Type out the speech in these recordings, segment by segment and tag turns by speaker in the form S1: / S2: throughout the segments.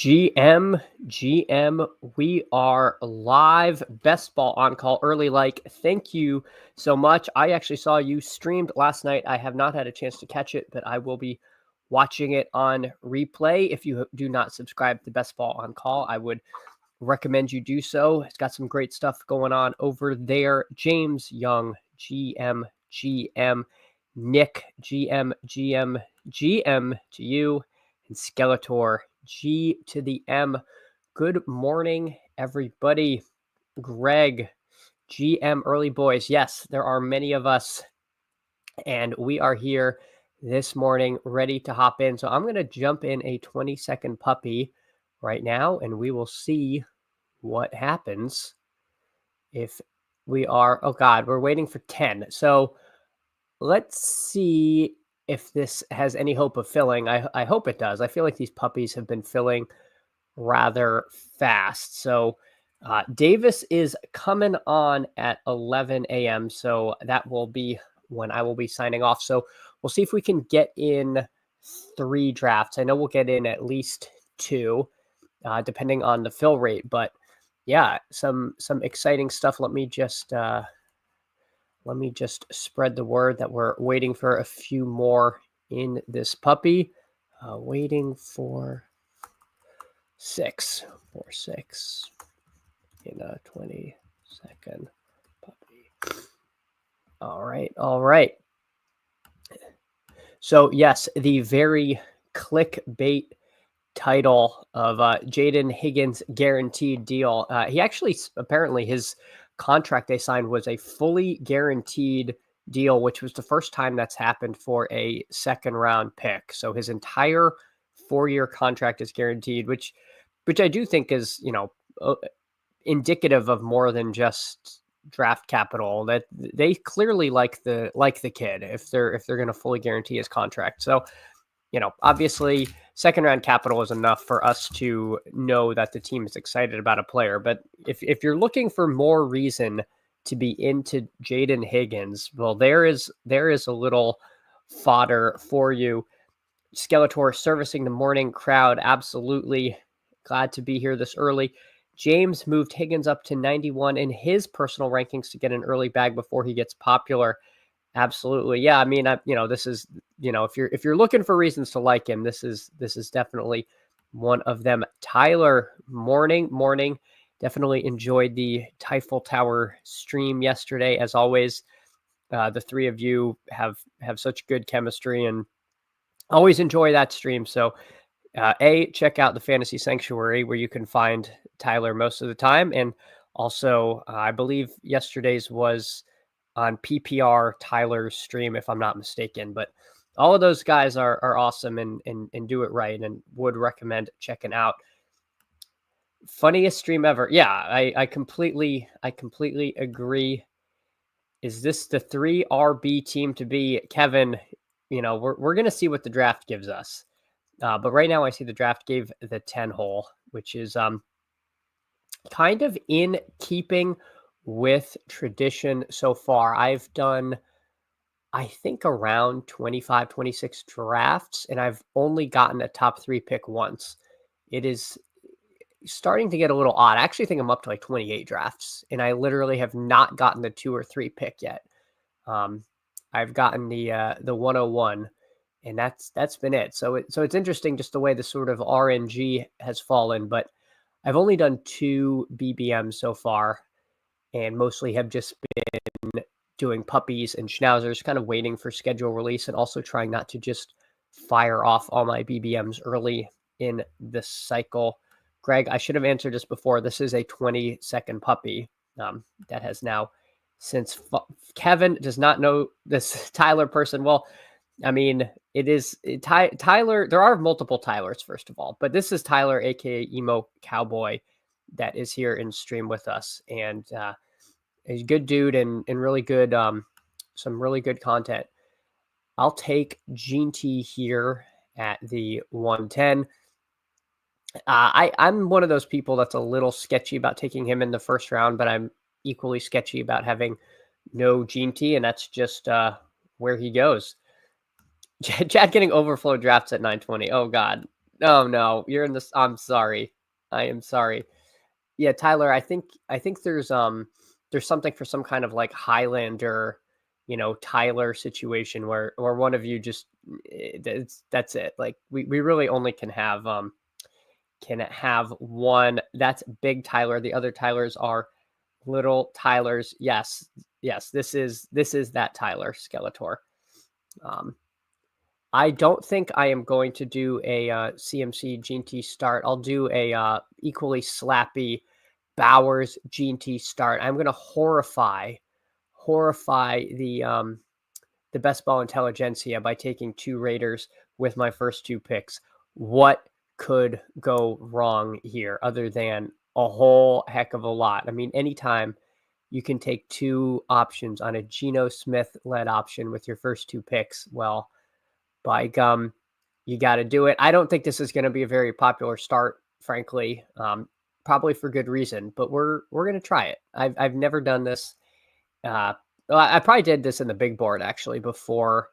S1: GM, we are live. Best Ball on call early. Thank you so much. I actually saw you streamed last night. I have not had a chance to catch it, but I will be watching it on replay. If you do not subscribe to Best Ball on call, I would recommend you do so. It's got some great stuff going on over there. James Young, GM, Nick, GM to you, and Skeletor, G to the M. Good morning, everybody. Greg, GM Early Boys. Yes, there are many of us, and we are here this morning ready to hop in. So I'm going to jump in a 20-second puppy right now, and we will see what happens if we are, oh God, we're waiting for 10. So let's see if this has any hope of filling. I hope it does. I feel like these puppies have been filling rather fast. So Davis is coming on at 11 a.m. So that will be when I will be signing off. So we'll see if we can get in 3 drafts. I know we'll get in at least 2, depending on the fill rate. But yeah, some exciting stuff. Let me just spread the word that we're waiting for a few more in this puppy. Waiting for 6 in a 20-second puppy. All right. So yes, the very clickbait title of Jayden Higgens guaranteed deal. He actually, apparently his contract they signed was a fully guaranteed deal, which was the first time that's happened for a second round pick. So his entire 4-year contract is guaranteed, which I do think is, indicative of more than just draft capital. That they clearly like the kid if they're going to fully guarantee his contract. So, obviously second round capital is enough for us to know that the team is excited about a player. But if you're looking for more reason to be into Jayden Higgens, well, there is a little fodder for you. Skeletor servicing the morning crowd. Absolutely glad to be here this early. James moved Higgens up to 91 in his personal rankings to get an early bag before he gets popular. Absolutely. Yeah. I mean, this is, if you're looking for reasons to like him, this is definitely one of them. Tyler, morning. Definitely enjoyed the Typhel Tower stream yesterday. As always, the 3 of you have such good chemistry and always enjoy that stream. So, check out the Fantasy Sanctuary where you can find Tyler most of the time. And also, I believe yesterday's was on PPR Tyler's stream, if I'm not mistaken. But all of those guys are awesome and do it right, and would recommend checking out. Funniest stream ever. Yeah, I completely agree. Is this the 3 RB team to be? Kevin, we're going to see what the draft gives us. But right now I see the draft gave the 10 hole, which is kind of in keeping with tradition so far. I've done, I think, around 25, 26 drafts, and I've only gotten a top 3 pick once. It is starting to get a little odd. I actually think I'm up to like 28 drafts, and I literally have not gotten the 2 or 3 pick yet. I've gotten the 101, and that's been it. So it's interesting just the way the sort of RNG has fallen, but I've only done 2 BBMs so far, and mostly have just been doing puppies and schnauzers, kind of waiting for schedule release, and also trying not to just fire off all my BBMs early in the cycle. Greg, I should have answered this before. This is a 20-second puppy that has now since Kevin does not know this Tyler person. Well, I mean, it is Tyler. There are multiple Tylers, first of all, but this is Tyler, aka Emo Cowboy, that is here in stream with us, and a good dude and really good, some really good content. I'll take Gene T here at the 110. I'm one of those people that's a little sketchy about taking him in the first round, but I'm equally sketchy about having no Gene T, and that's just where he goes. Chad getting overflow drafts at 920. Oh God, Oh no, you're in this. I'm sorry. I am sorry. Yeah, Tyler, I think there's something for some kind of like Highlander, Tyler situation where one of you just that's it. Like we really only can have one. That's big Tyler. The other Tylers are little Tylers. Yes. Yes, this is that Tyler Skeletor. Um I don't think I am going to do a CMC Gene T start. I'll do a equally slappy Bowers Gene T start. I'm going to horrify the best ball intelligentsia by taking two Raiders with my first two picks. What could go wrong here other than a whole heck of a lot? I mean, anytime you can take two options on a Geno Smith led option with your first two picks, well, by gum, you got to do it. I don't think this is going to be a very popular start, frankly, probably for good reason. But we're going to try it. I've never done this. Uh, well, I probably did this in the big board actually before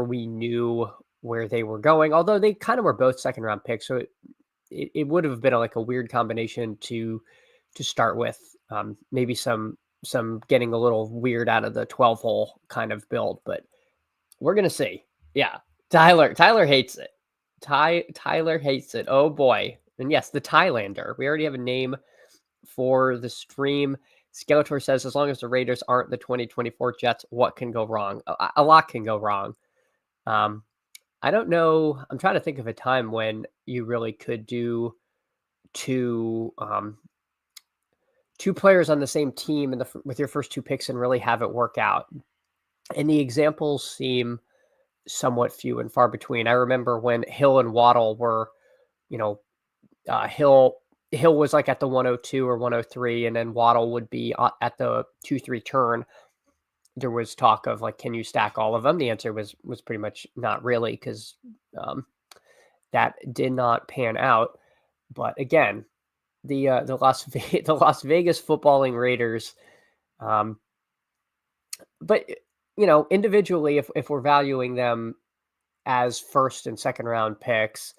S1: we knew where they were going. Although they kind of were both second round picks, so it would have been like a weird combination to start with. Maybe some getting a little weird out of the 12 hole kind of build, but we're gonna see. Yeah, Tyler hates it. Tyler hates it. Oh boy. And yes, the Thailander. We already have a name for the stream. Skeletor says, as long as the Raiders aren't the 2024 Jets, what can go wrong? A lot can go wrong. Um, I don't know. I'm trying to think of a time when you really could do two two players on the same team with your first two picks and really have it work out. And the examples seem somewhat few and far between. I remember when Hill and Waddle were, you know, Hill was like at the 102 or 103, and then Waddle would be at the 2-3 turn. There was talk of like, can you stack all of them? The answer was pretty much not really, because that did not pan out. But again, the Las Vegas footballing Raiders, but individually, if we're valuing them as first and second round picks,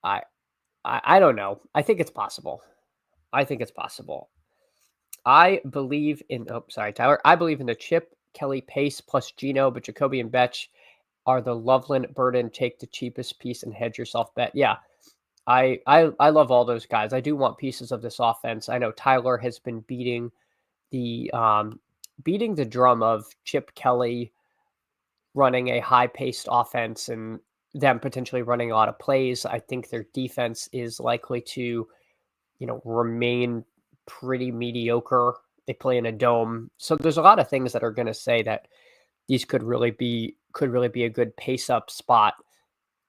S1: I don't know. I think it's possible. I think it's possible. I believe in. Oh, sorry, Tyler. I believe in the Chip, Kelly, Pace plus Geno, but Jacoby and Betch are the Loveland, Burden. Take the cheapest piece and hedge yourself bet. Yeah, I love all those guys. I do want pieces of this offense. I know Tyler has been the beating the drum of Chip Kelly running a high paced offense and them potentially running a lot of plays. I think their defense is likely to, remain pretty mediocre. They play in a dome. So there's a lot of things that are going to say that these could really be a good pace up spot,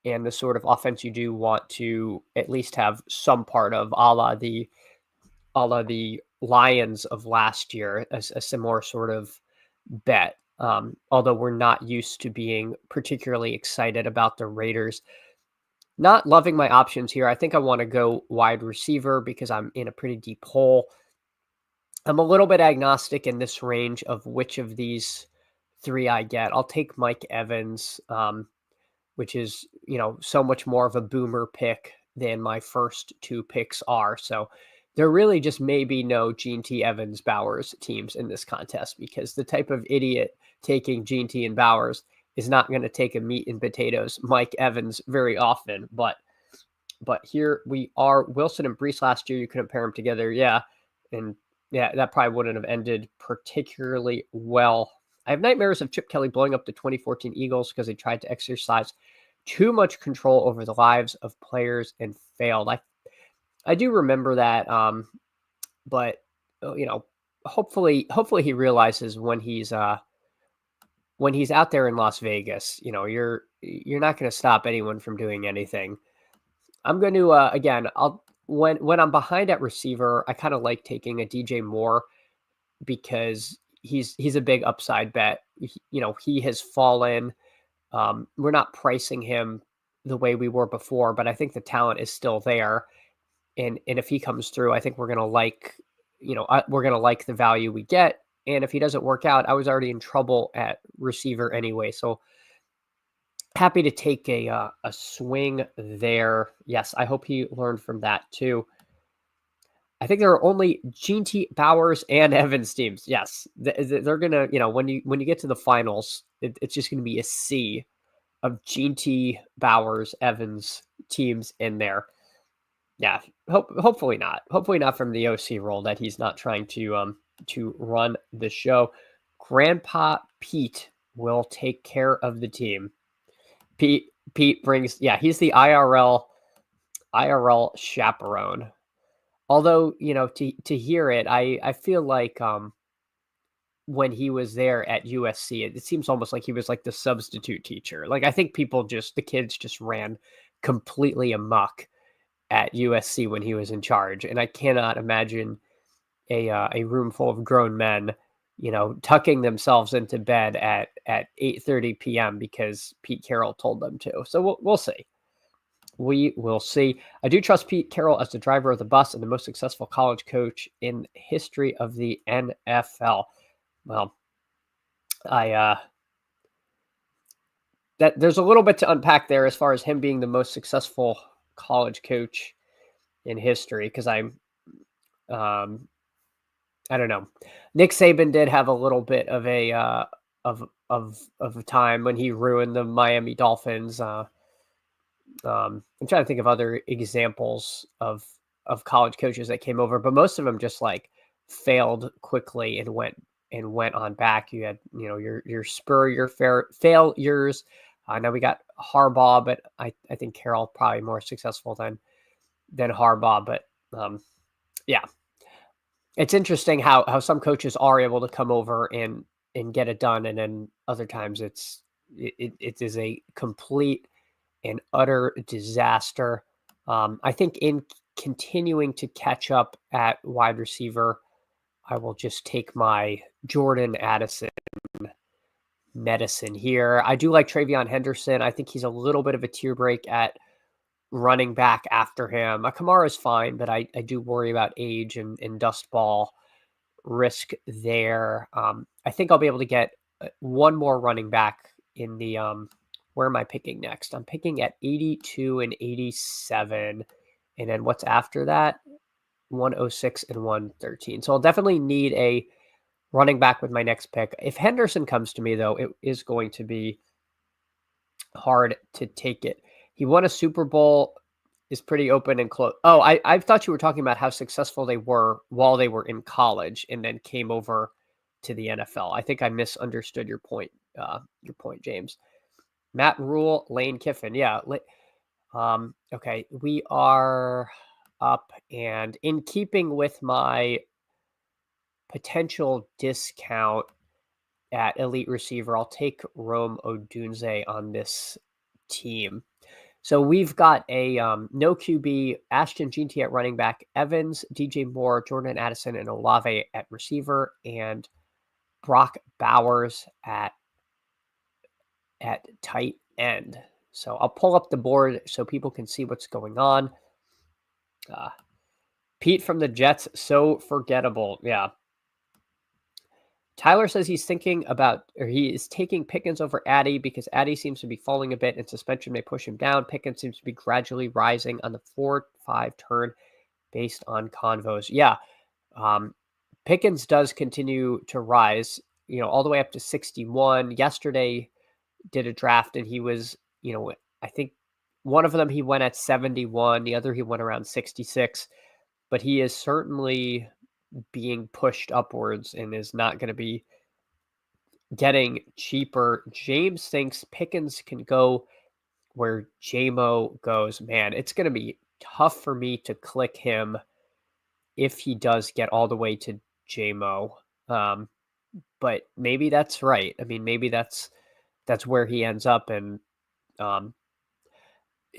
S1: and the sort of offense you do want to at least have some part of, a la the Lions of last year, as a similar sort of bet. Although we're not used to being particularly excited about the Raiders. Not loving my options here. I think I want to go wide receiver because I'm in a pretty deep hole. I'm a little bit agnostic in this range of which of these three I get. I'll take Mike Evans, which is, so much more of a boomer pick than my first two picks are. So there really just may be no Gene T. Evans Bowers teams in this contest, because the type of idiot taking Gene T. and Bowers is not going to take a meat and potatoes Mike Evans very often. But here we are. Wilson and Brees last year, you couldn't pair them together. Yeah. And yeah, that probably wouldn't have ended particularly well. I have nightmares of Chip Kelly blowing up the 2014 Eagles because they tried to exercise too much control over the lives of players and failed. I do remember that, but hopefully he realizes when he's out there in Las Vegas, you're not going to stop anyone from doing anything. I'm going to again, when I'm behind at receiver, I kind of like taking a DJ Moore because he's a big upside bet. He has fallen. We're not pricing him the way we were before, but I think the talent is still there. And if he comes through, I think we're gonna like the value we get. And if he doesn't work out, I was already in trouble at receiver anyway. So happy to take a swing there. Yes, I hope he learned from that too. I think there are only Gene Bowers and Evans teams. Yes, they're gonna. When you get to the finals, it's just gonna be a sea of Gene Bowers, Evans teams in there. Yeah, hopefully not. Hopefully not from the OC role that he's not trying to run the show. Grandpa Pete will take care of the team. Pete brings, yeah, he's the IRL chaperone. Although, to hear it, I feel like when he was there at USC, it seems almost like he was like the substitute teacher. Like I think the kids just ran completely amok at USC when he was in charge, and I cannot imagine a room full of grown men, tucking themselves into bed at 8:30 p.m. because Pete Carroll told them to. So we'll see. We will see. I do trust Pete Carroll as the driver of the bus and the most successful college coach in history of the NFL. Well, there's a little bit to unpack there as far as him being the most successful college coach in history, because I don't know. Nick Saban did have a little bit of a time when he ruined the Miami Dolphins. I'm trying to think of other examples of college coaches that came over, but most of them just like failed quickly and went on back. You had your Spur failures. Now we got Harbaugh, but I think Carroll probably more successful than Harbaugh. But yeah, it's interesting how some coaches are able to come over and get it done, and then other times it is a complete and utter disaster. I think in continuing to catch up at wide receiver, I will just take my Jordan Addison medicine here. I do like Travion Henderson. I think he's a little bit of a tear break at running back after him. Kamara is fine, but I do worry about age and dust ball risk there. I think I'll be able to get one more running back in the where am I picking next? I'm picking at 82 and 87. And then what's after that? 106 and 113. So I'll definitely need a running back with my next pick. If Henderson comes to me, though, it is going to be hard to take it. He won a Super Bowl, is pretty open and close. Oh, I thought you were talking about how successful they were while they were in college and then came over to the NFL. I think I misunderstood your point, James. Matt Rule, Lane Kiffin. Yeah. Okay. We are up, and in keeping with my potential discount at elite receiver, I'll take Rome Odunze on this team. So we've got a no QB, Ashton Jeanty at running back, Evans, DJ Moore, Jordan Addison, and Olave at receiver, and Brock Bowers at tight end. So I'll pull up the board so people can see what's going on. Pete from the Jets, so forgettable. Yeah. Tyler says he is taking Pickens over Addy because Addy seems to be falling a bit and suspension may push him down. Pickens seems to be gradually rising on the 4-5 turn based on convos. Yeah. Pickens does continue to rise, all the way up to 61. Yesterday did a draft and he was, I think one of them he went at 71, the other he went around 66, but he is certainly being pushed upwards and is not going to be getting cheaper. James thinks Pickens can go where JMO goes. Man, it's going to be tough for me to click him if he does get all the way to JMO. But maybe that's right. I mean, maybe that's where he ends up. And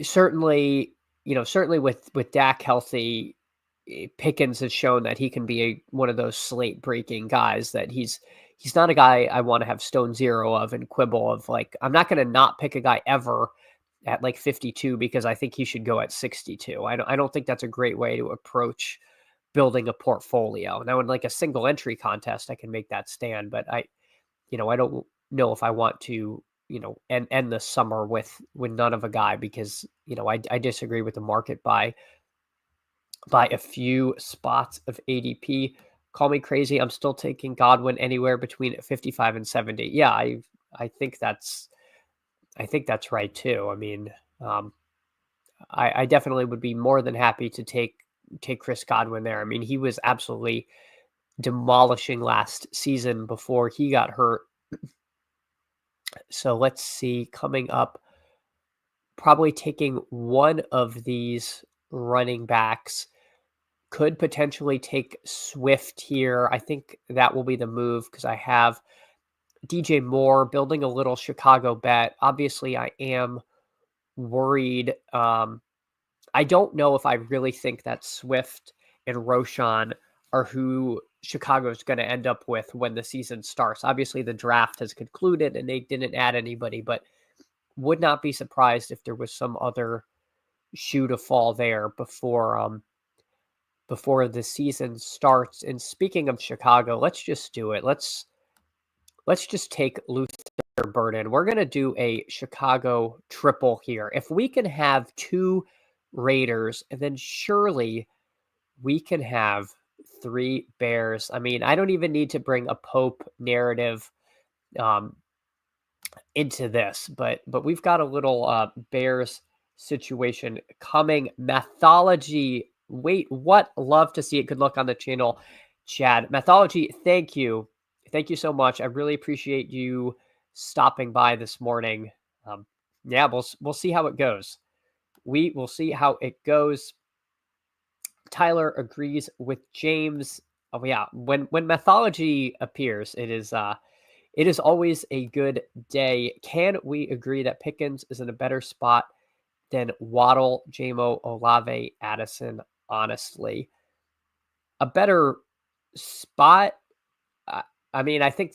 S1: certainly with Dak healthy, Pickens has shown that he can be one of those slate breaking guys, that he's not a guy I want to have stone zero of and quibble of, like, I'm not going to not pick a guy ever at like 52 because I think he should go at 62. I don't think that's a great way to approach building a portfolio. Now in like a single entry contest, I can make that stand, but I don't know if I want to end the summer with none of a guy, because I disagree with the market by a few spots of ADP. Call me crazy. I'm still taking Godwin anywhere between 55 and 70. Yeah, I think that's right too. I mean, I definitely would be more than happy to take Chris Godwin there. I mean, he was absolutely demolishing last season before he got hurt. So let's see, coming up, probably taking one of these running backs. Could potentially take Swift here. I think that will be the move, because I have DJ Moore, building a little Chicago bet. Obviously, I am worried. I don't know if I really think that Swift and Roshan are who Chicago is going to end up with when the season starts. Obviously, the draft has concluded and they didn't add anybody, but would not be surprised if there was some other shoe to fall there before the season starts. And speaking of Chicago, let's just do it. Let's just take Luther Burden. We're going to do a Chicago triple here. If we can have two Raiders, and then surely we can have three Bears. I mean, I don't even need to bring a Pope narrative into this, but we've got a little Bears situation coming. Mathology, wait, what? Love to see it. Good luck on the channel, Chad. Mathology, thank you so much. I really appreciate you stopping by this morning. Yeah, we'll see how it goes. We will see how it goes. Tyler agrees with James. Oh yeah, when Mathology appears, it is always a good day. Can we agree that Pickens is in a better spot than Waddle, Jamo, Olave, Addison? Honestly, a better spot. I mean, I think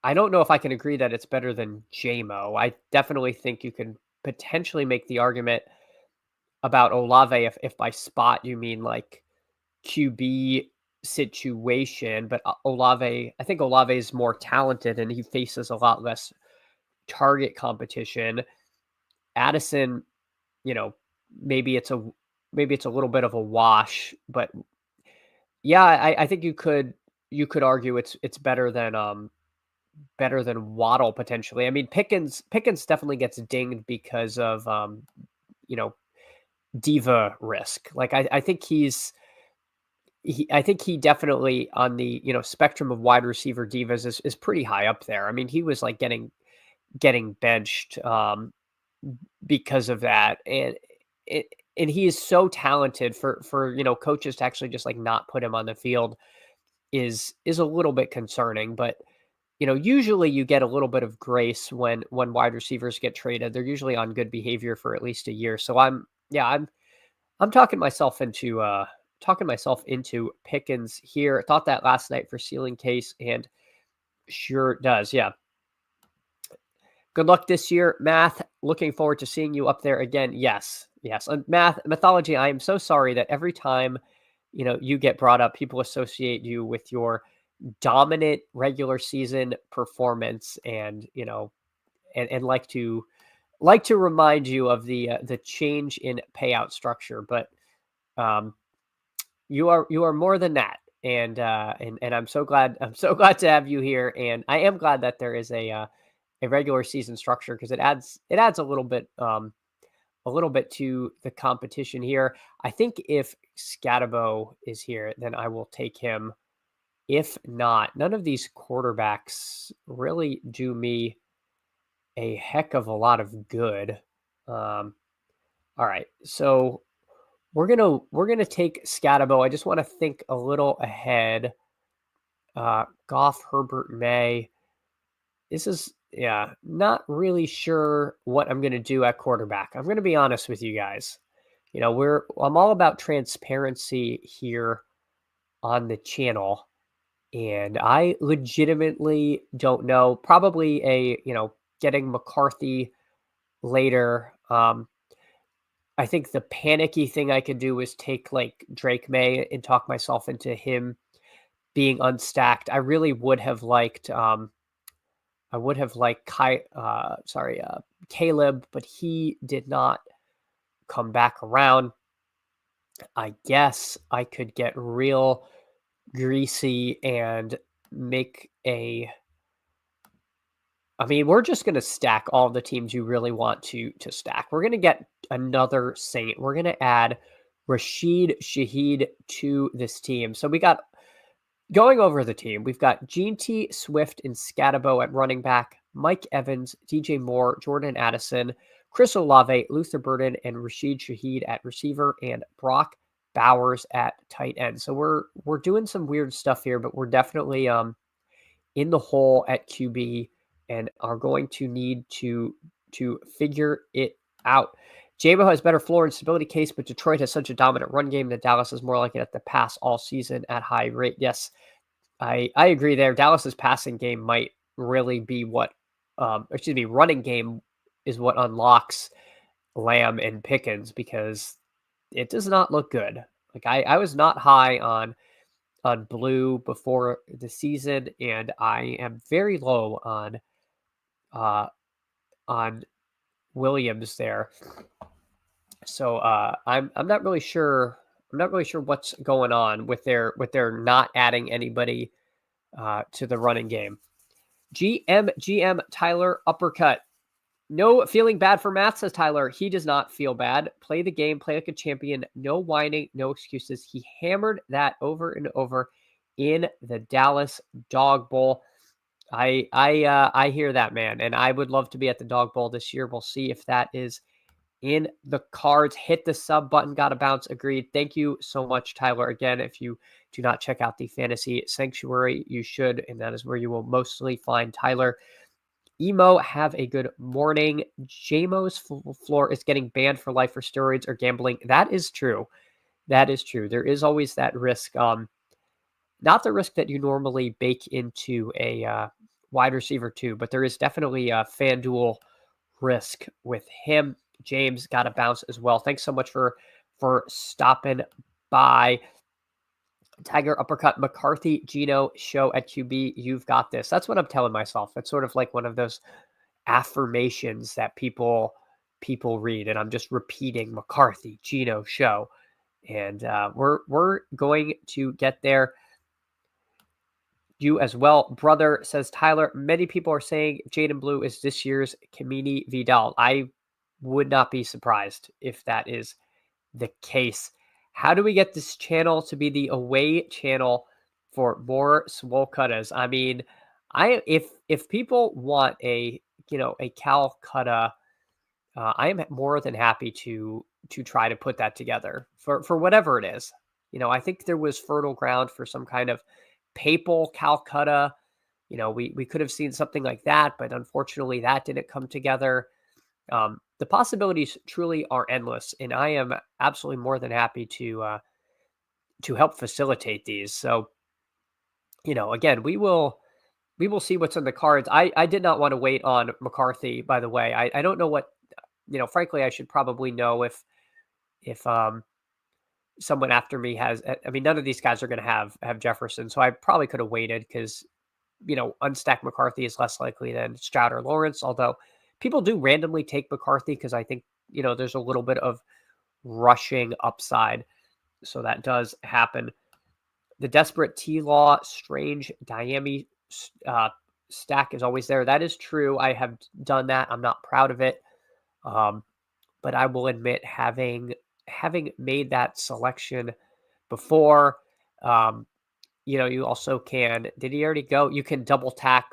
S1: I don't know if I can agree that it's better than Jamo. I definitely think you can potentially make the argument about Olave if by spot you mean like QB situation, but I think Olave is more talented and he faces a lot less target competition. Addison, maybe it's a little bit of a wash, but yeah, I think you could argue it's better than Waddle potentially. I mean, Pickens definitely gets dinged because of diva risk. Like I think I think he definitely on the spectrum of wide receiver divas is pretty high up there. I mean, he was like getting benched because of that, and he is so talented for coaches to actually just like not put him on the field is a little bit concerning. But usually you get a little bit of grace when wide receivers get traded. They're usually on good behavior for at least a year. So I'm talking myself into Pickens here. Thought that last night for ceiling case, and sure does. Yeah. Good luck this year, Math. Looking forward to seeing you up there again. Yes. Mathology, I am so sorry that every time you get brought up, people associate you with your dominant regular season performance, and and like to remind you of the change in payout structure. But you are more than that, and I'm so glad to have you here, and I am glad that there is a regular season structure, because it adds a little bit to the competition here. I think if Scatabo is here, then I will take him. If not, none of these quarterbacks really do me a heck of a lot of good. All right, so we're gonna take Scatabo. I just want to think a little ahead. Goff, Herbert, May. This is not really sure what I'm gonna do at quarterback. I'm gonna be honest with you guys. I'm all about transparency here on the channel, and I legitimately don't know. Probably getting McCarthy later. I think the panicky thing I could do is take like Drake May and talk myself into him being unstacked. I really would have liked I would have liked Caleb, but he did not come back around. I guess I could get real greasy and make a. I mean, we're just going to stack all the teams you really want to stack. We're going to get another Saint. We're going to add Rashid Shaheed to this team. So we got, going over the team, we've got Gene T, Swift, and Scatabo at running back, Mike Evans, DJ Moore, Jordan Addison, Chris Olave, Luther Burden, and Rashid Shaheed at receiver, and Brock Bowers at tight end. So we're doing some weird stuff here, but we're definitely in the hole at QB and are going to need to figure it out. Jabo has better floor and stability case, but Detroit has such a dominant run game that Dallas is more likely to pass all season at high rate. Yes, I agree there. Dallas's passing game might really be what, running game is what unlocks Lamb and Pickens, because it does not look good. Like I was not high on Blue before the season, and I am very low on Williams there. So I'm not really sure. I'm not really sure what's going on with their not adding anybody to the running game. GM Tyler uppercut. No feeling bad for Matt, says Tyler. He does not feel bad. Play the game, play like a champion. No whining, no excuses. He hammered that over and over in the Dallas Dog Bowl. I hear that, man, and I would love to be at the Dog Bowl this year. We'll see if that is in the cards. Hit the sub button. Got to bounce. Agreed. Thank you so much, Tyler. Again, if you do not check out the Fantasy Sanctuary, you should, and that is where you will mostly find Tyler. Emo, have a good morning. JMO's floor is getting banned for life for steroids or gambling. That is true. That is true. There is always that risk. Not the risk that you normally bake into a wide receiver too, but there is definitely a FanDuel risk with him. James got a bounce as well. Thanks so much for stopping by. Tiger uppercut McCarthy Gino show at QB. You've got this. That's what I'm telling myself. It's sort of like one of those affirmations that people read, and I'm just repeating McCarthy Gino show, and we're going to get there. You as well, brother, says Tyler. Many people are saying Jayden Blue is this year's Kamini Vidal. I would not be surprised if that is the case. How do we get this channel to be the away channel for more Swolcuttas? I mean, if people want a Calcutta, I am more than happy to try to put that together for whatever it is. I think there was fertile ground for some kind of Papal Calcutta. We could have seen something like that, but unfortunately that didn't come together. The possibilities truly are endless, and I am absolutely more than happy to help facilitate these. So, again, we will see what's in the cards. I did not want to wait on McCarthy, by the way. I don't know what, frankly, I should probably know if someone after me has. I mean, none of these guys are going to have Jefferson, so I probably could have waited because, unstack McCarthy is less likely than Stroud or Lawrence, although people do randomly take McCarthy because I think, there's a little bit of rushing upside. So that does happen. The Desperate T-Law, Strange, Diami stack is always there. That is true. I have done that. I'm not proud of it. But I will admit having made that selection before, you also can, did he already go? You can double tack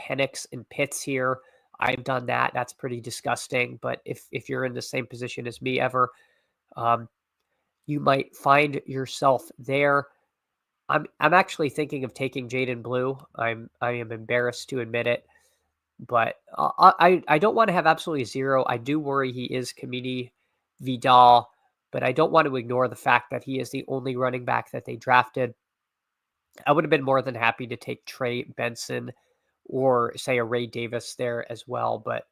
S1: Penix and Pitts here. I've done that. That's pretty disgusting. But if you're in the same position as me ever, you might find yourself there. I'm actually thinking of taking Jayden Blue. I am embarrassed to admit it, but I don't want to have absolutely zero. I do worry he is Kamini Vidal, but I don't want to ignore the fact that he is the only running back that they drafted. I would have been more than happy to take Trey Benson or say a Ray Davis there as well. But,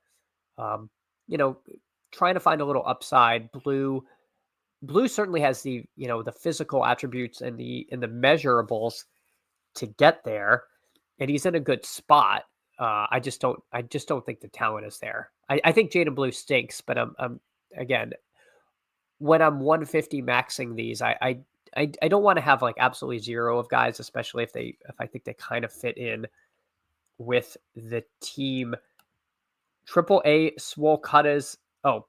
S1: trying to find a little upside. Blue certainly has the, the physical attributes and the measurables to get there. And he's in a good spot. I just don't think the talent is there. I think Jayden Blue stinks, but I'm again, when I'm 150 maxing these, I don't want to have like absolutely zero of guys, especially if I think they kind of fit in with the team. Triple A Swole Cutters. Oh,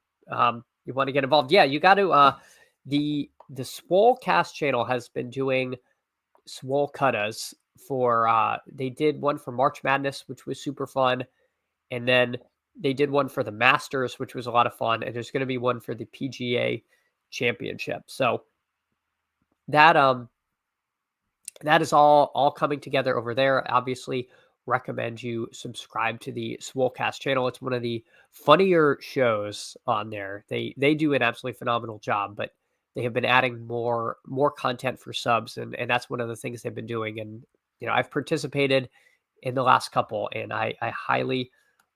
S1: you want to get involved? Yeah, you got to. The Swole Cast channel has been doing Swole Cutters for. They did one for March Madness, which was super fun, and then they did one for the Masters, which was a lot of fun, and there's going to be one for the PGA Championship. So that that is all coming together over there. Obviously, recommend you subscribe to the Swolecast channel. It's one of the funnier shows on there. They do an absolutely phenomenal job, but they have been adding more content for subs, and that's one of the things they've been doing. And I've participated in the last couple, and I highly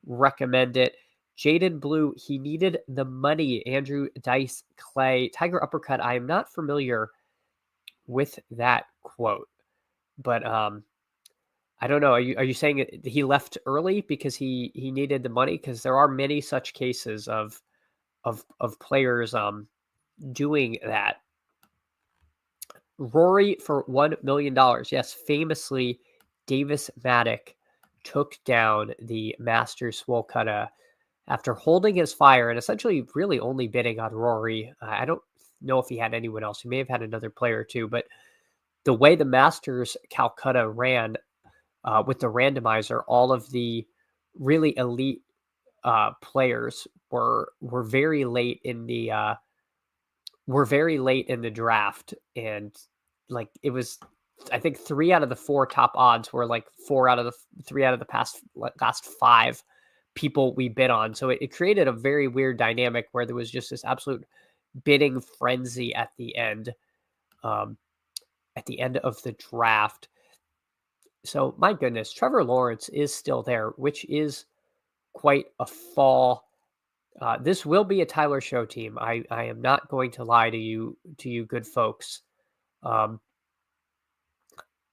S1: recommend it. Jayden Blue, he needed the money. Andrew Dice Clay, Tiger Uppercut. I am not familiar with that quote, but I don't know. Are you saying he left early because he needed the money? Because there are many such cases of players doing that. Rory for $1 million. Yes, famously, Davis Maddock took down the Masters Swolcutta after holding his fire and essentially really only bidding on Rory. I don't know if he had anyone else. He may have had another player too, but the way the Masters Calcutta ran with the randomizer, all of the really elite players were very late in the draft, and like it was, I think 3 out of the 4 top odds were like 4 out of the 3 out of the last 5 people we bid on. So it created a very weird dynamic where there was just this absolute bidding frenzy at the end of the draft. So my goodness, Trevor Lawrence is still there, which is quite a fall. This will be a Tyler Show team. I am not going to lie to you good folks.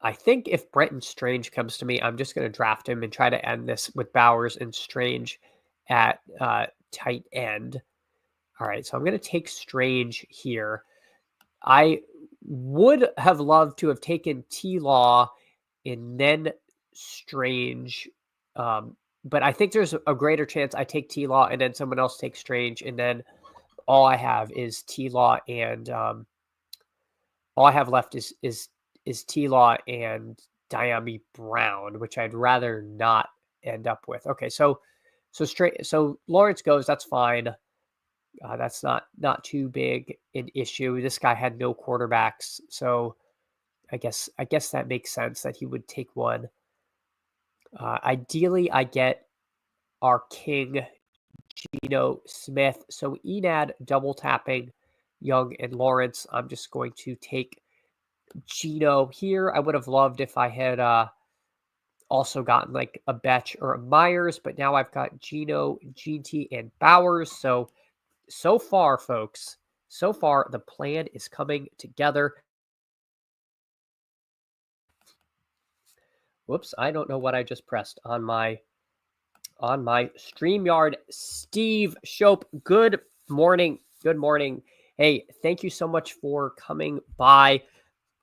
S1: I think if Brenton Strange comes to me, I'm just going to draft him and try to end this with Bowers and Strange at tight end. All right, so I'm going to take Strange here. I would have loved to have taken T-Law and then Strange, but I think there's a greater chance I take T-Law and then someone else takes Strange, and then all I have is T-Law and all I have left is T-Law and Diami Brown, which I'd rather not end up with. Okay, so Lawrence goes. That's fine. That's not too big an issue. This guy had no quarterbacks, so I guess that makes sense that he would take one. Ideally, I get our king, Geno Smith. So Enad double tapping Young and Lawrence. I'm just going to take Geno here. I would have loved if I had also gotten like a Betch or a Myers, but now I've got Geno, GT, and Bowers. So far, folks, the plan is coming together. Whoops, I don't know what I just pressed on my StreamYard. Steve Shope, good morning. Good morning. Hey, thank you so much for coming by.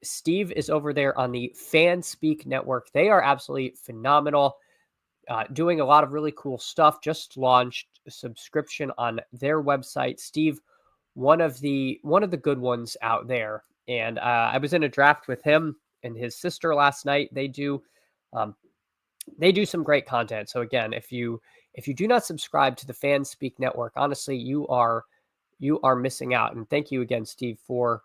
S1: Steve is over there on the FanSpeak Network. They are absolutely phenomenal, doing a lot of really cool stuff. Just launched a subscription on their website. Steve, one of the good ones out there. And I was in a draft with him and his sister last night. They do some great content. So again, if you do not subscribe to the FanSpeak Network, honestly, you are missing out. And thank you again, Steve, for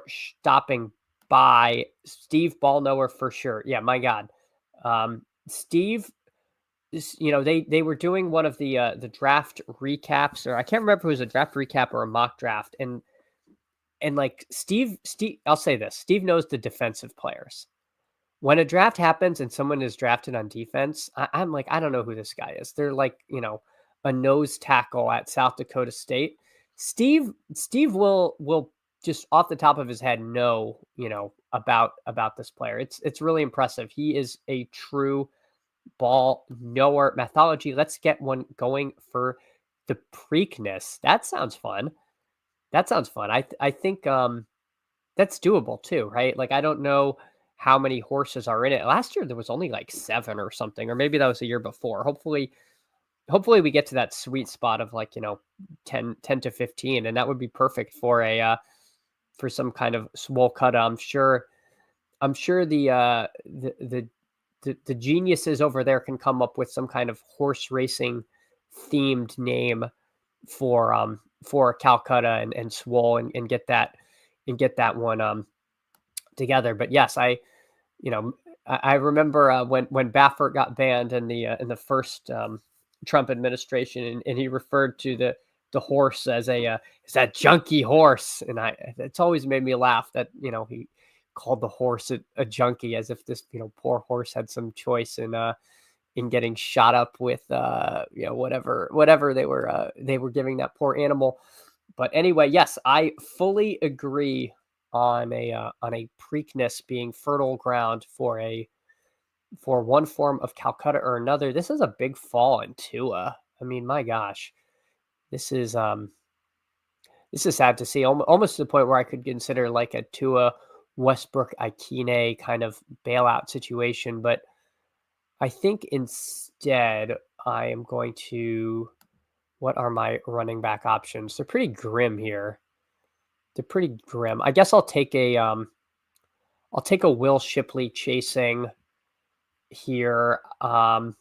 S1: stopping by. Steve, ball knower for sure. Yeah, my God. Steve, they were doing one of the draft recaps, or I can't remember if it was a draft recap or a mock draft. And like Steve, I'll say this, Steve knows the defensive players. When a draft happens and someone is drafted on defense, I'm like, I don't know who this guy is. They're like, a nose tackle at South Dakota State. Steve will just off the top of his head know, about this player. It's really impressive. He is a true Ball, knower, Mathology. Let's get one going for the Preakness. That sounds fun. That sounds fun. I think that's doable too, right? Like I don't know how many horses are in it. Last year there was only like 7 or something, or maybe that was the year before. Hopefully we get to that sweet spot of like, 10 to 15, and that would be perfect for a for some kind of swole cut. I'm sure the geniuses over there can come up with some kind of horse racing themed name for Calcutta and Swole and get that one together. But yes, you know I remember when Baffert got banned in the first Trump administration, and he referred to the horse as is that junkie horse, and it's always made me laugh that he called the horse a junkie, as if this poor horse had some choice in getting shot up with whatever they were giving that poor animal. But anyway, yes, I fully agree on a Preakness being fertile ground for one form of Calcutta or another. This is a big fall in Tua. I mean, my gosh, this is sad to see. Almost to the point where I could consider like a Tua Westbrook Ikine kind of bailout situation, but I think instead I am going to. What are my running back options? They're pretty grim here. They're pretty grim. I guess I'll take a Will Shipley chasing here. I'm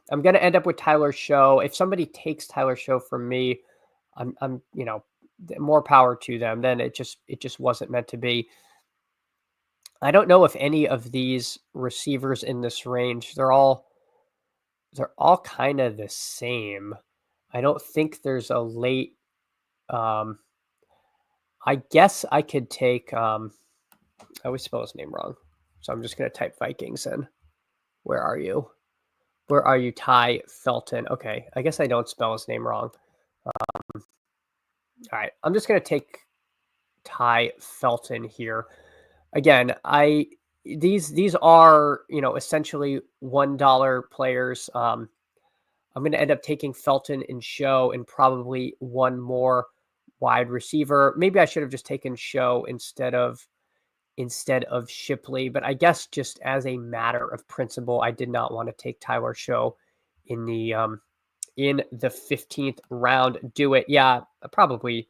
S1: gonna end up with Tyler Show. If somebody takes Tyler Show from me, I'm more power to them. Then it just wasn't meant to be. I don't know if any of these receivers in this range, they're all kind of the same. I don't think there's a late. I guess I could take. I always spell his name wrong, so I'm just gonna type Vikings in. Where are you? Where are you, Ty Felton? Okay, I guess I don't spell his name wrong. All right, I'm just gonna take Ty Felton here. Again, these are essentially $1 players. I'm going to end up taking Felton and Show and probably one more wide receiver. Maybe I should have just taken Show instead of Shipley, but I guess just as a matter of principle, I did not want to take Tyler Show in the 15th round. Do it. Yeah, probably.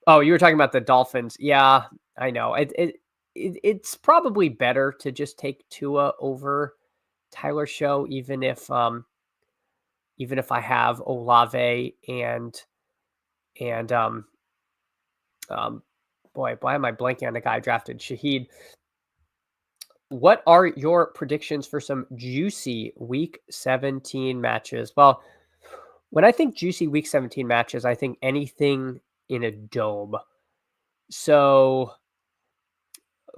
S1: Oh, you were talking about the Dolphins. Yeah, I know. It's probably better to just take Tua over Tyler Show, even if I have Olave and boy, why am I blanking on the guy drafted? Shaheed. What are your predictions for some juicy Week 17 matches? Well, when I think juicy Week 17 matches, I think anything in a dome. So,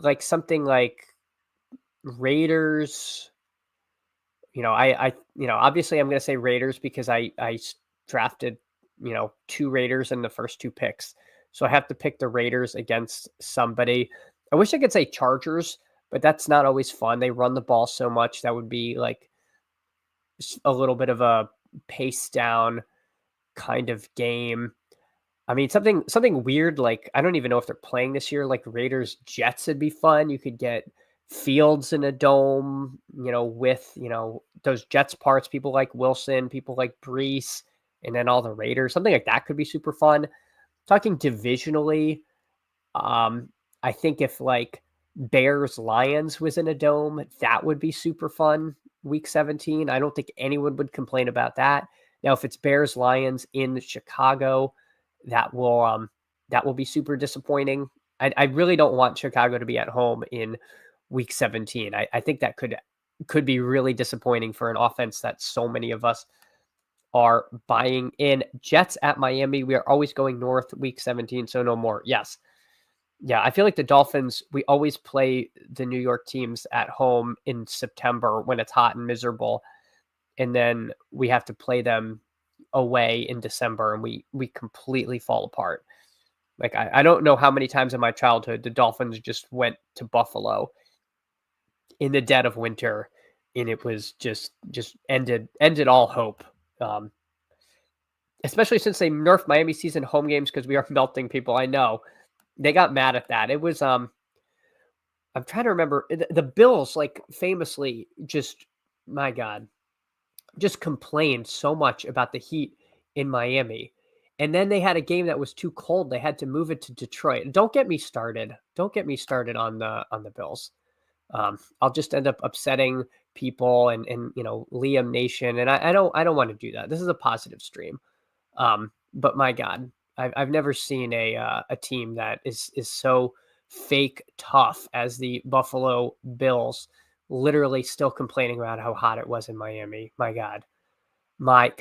S1: like something like Raiders. Obviously I'm going to say Raiders because I drafted, 2 Raiders in the first 2 picks. So I have to pick the Raiders against somebody. I wish I could say Chargers, but that's not always fun. They run the ball so much. That would be like a little bit of a pace down kind of game. I mean, something weird, like I don't even know if they're playing this year, like Raiders Jets would be fun. You could get Fields in a dome, with, those Jets parts, people like Wilson, people like Brees, and then all the Raiders. Something like that could be super fun. Talking divisionally, I think if like Bears Lions was in a dome, that would be super fun. Week 17. I don't think anyone would complain about that. Now, if it's Bears Lions in Chicago, that will be super disappointing. I really don't want Chicago to be at home in Week 17. I think that could be really disappointing for an offense that so many of us are buying in. Jets at Miami. We are always going north Week 17, so no more. Yes. Yeah, I feel like the Dolphins, we always play the New York teams at home in September when it's hot and miserable. And then we have to play them away in December, and we completely fall apart. Like, I don't know how many times in my childhood the Dolphins just went to Buffalo in the dead of winter and it was just ended all hope. Especially since they nerfed Miami season home games because we are melting people. I know they got mad at that. It was I'm trying to remember the Bills, like famously, just my God, just complained so much about the heat in Miami. And then they had a game that was too cold. They had to move it to Detroit. Don't get me started. Don't get me started on the Bills. I'll just end up upsetting people and Liam Nation. And I don't want to do that. This is a positive stream. But my God, I've never seen a team that is so fake tough as the Buffalo Bills, literally still complaining about how hot it was in Miami. My God,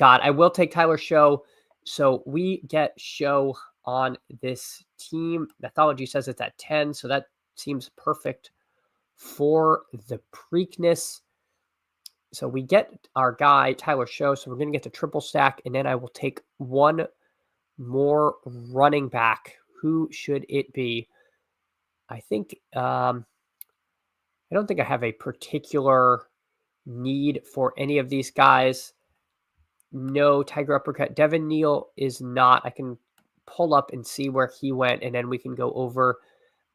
S1: I will take Tyler Show. So we get Show on this team. Mythology says it's at 10, so that seems perfect for the Preakness. So we get our guy, Tyler Show. So we're going to get the triple stack, and then I will take one more running back. Who should it be? I think I don't think I have a particular need for any of these guys. No, Tiger Uppercut. Devin Neal is not. I can pull up and see where he went, and then we can go over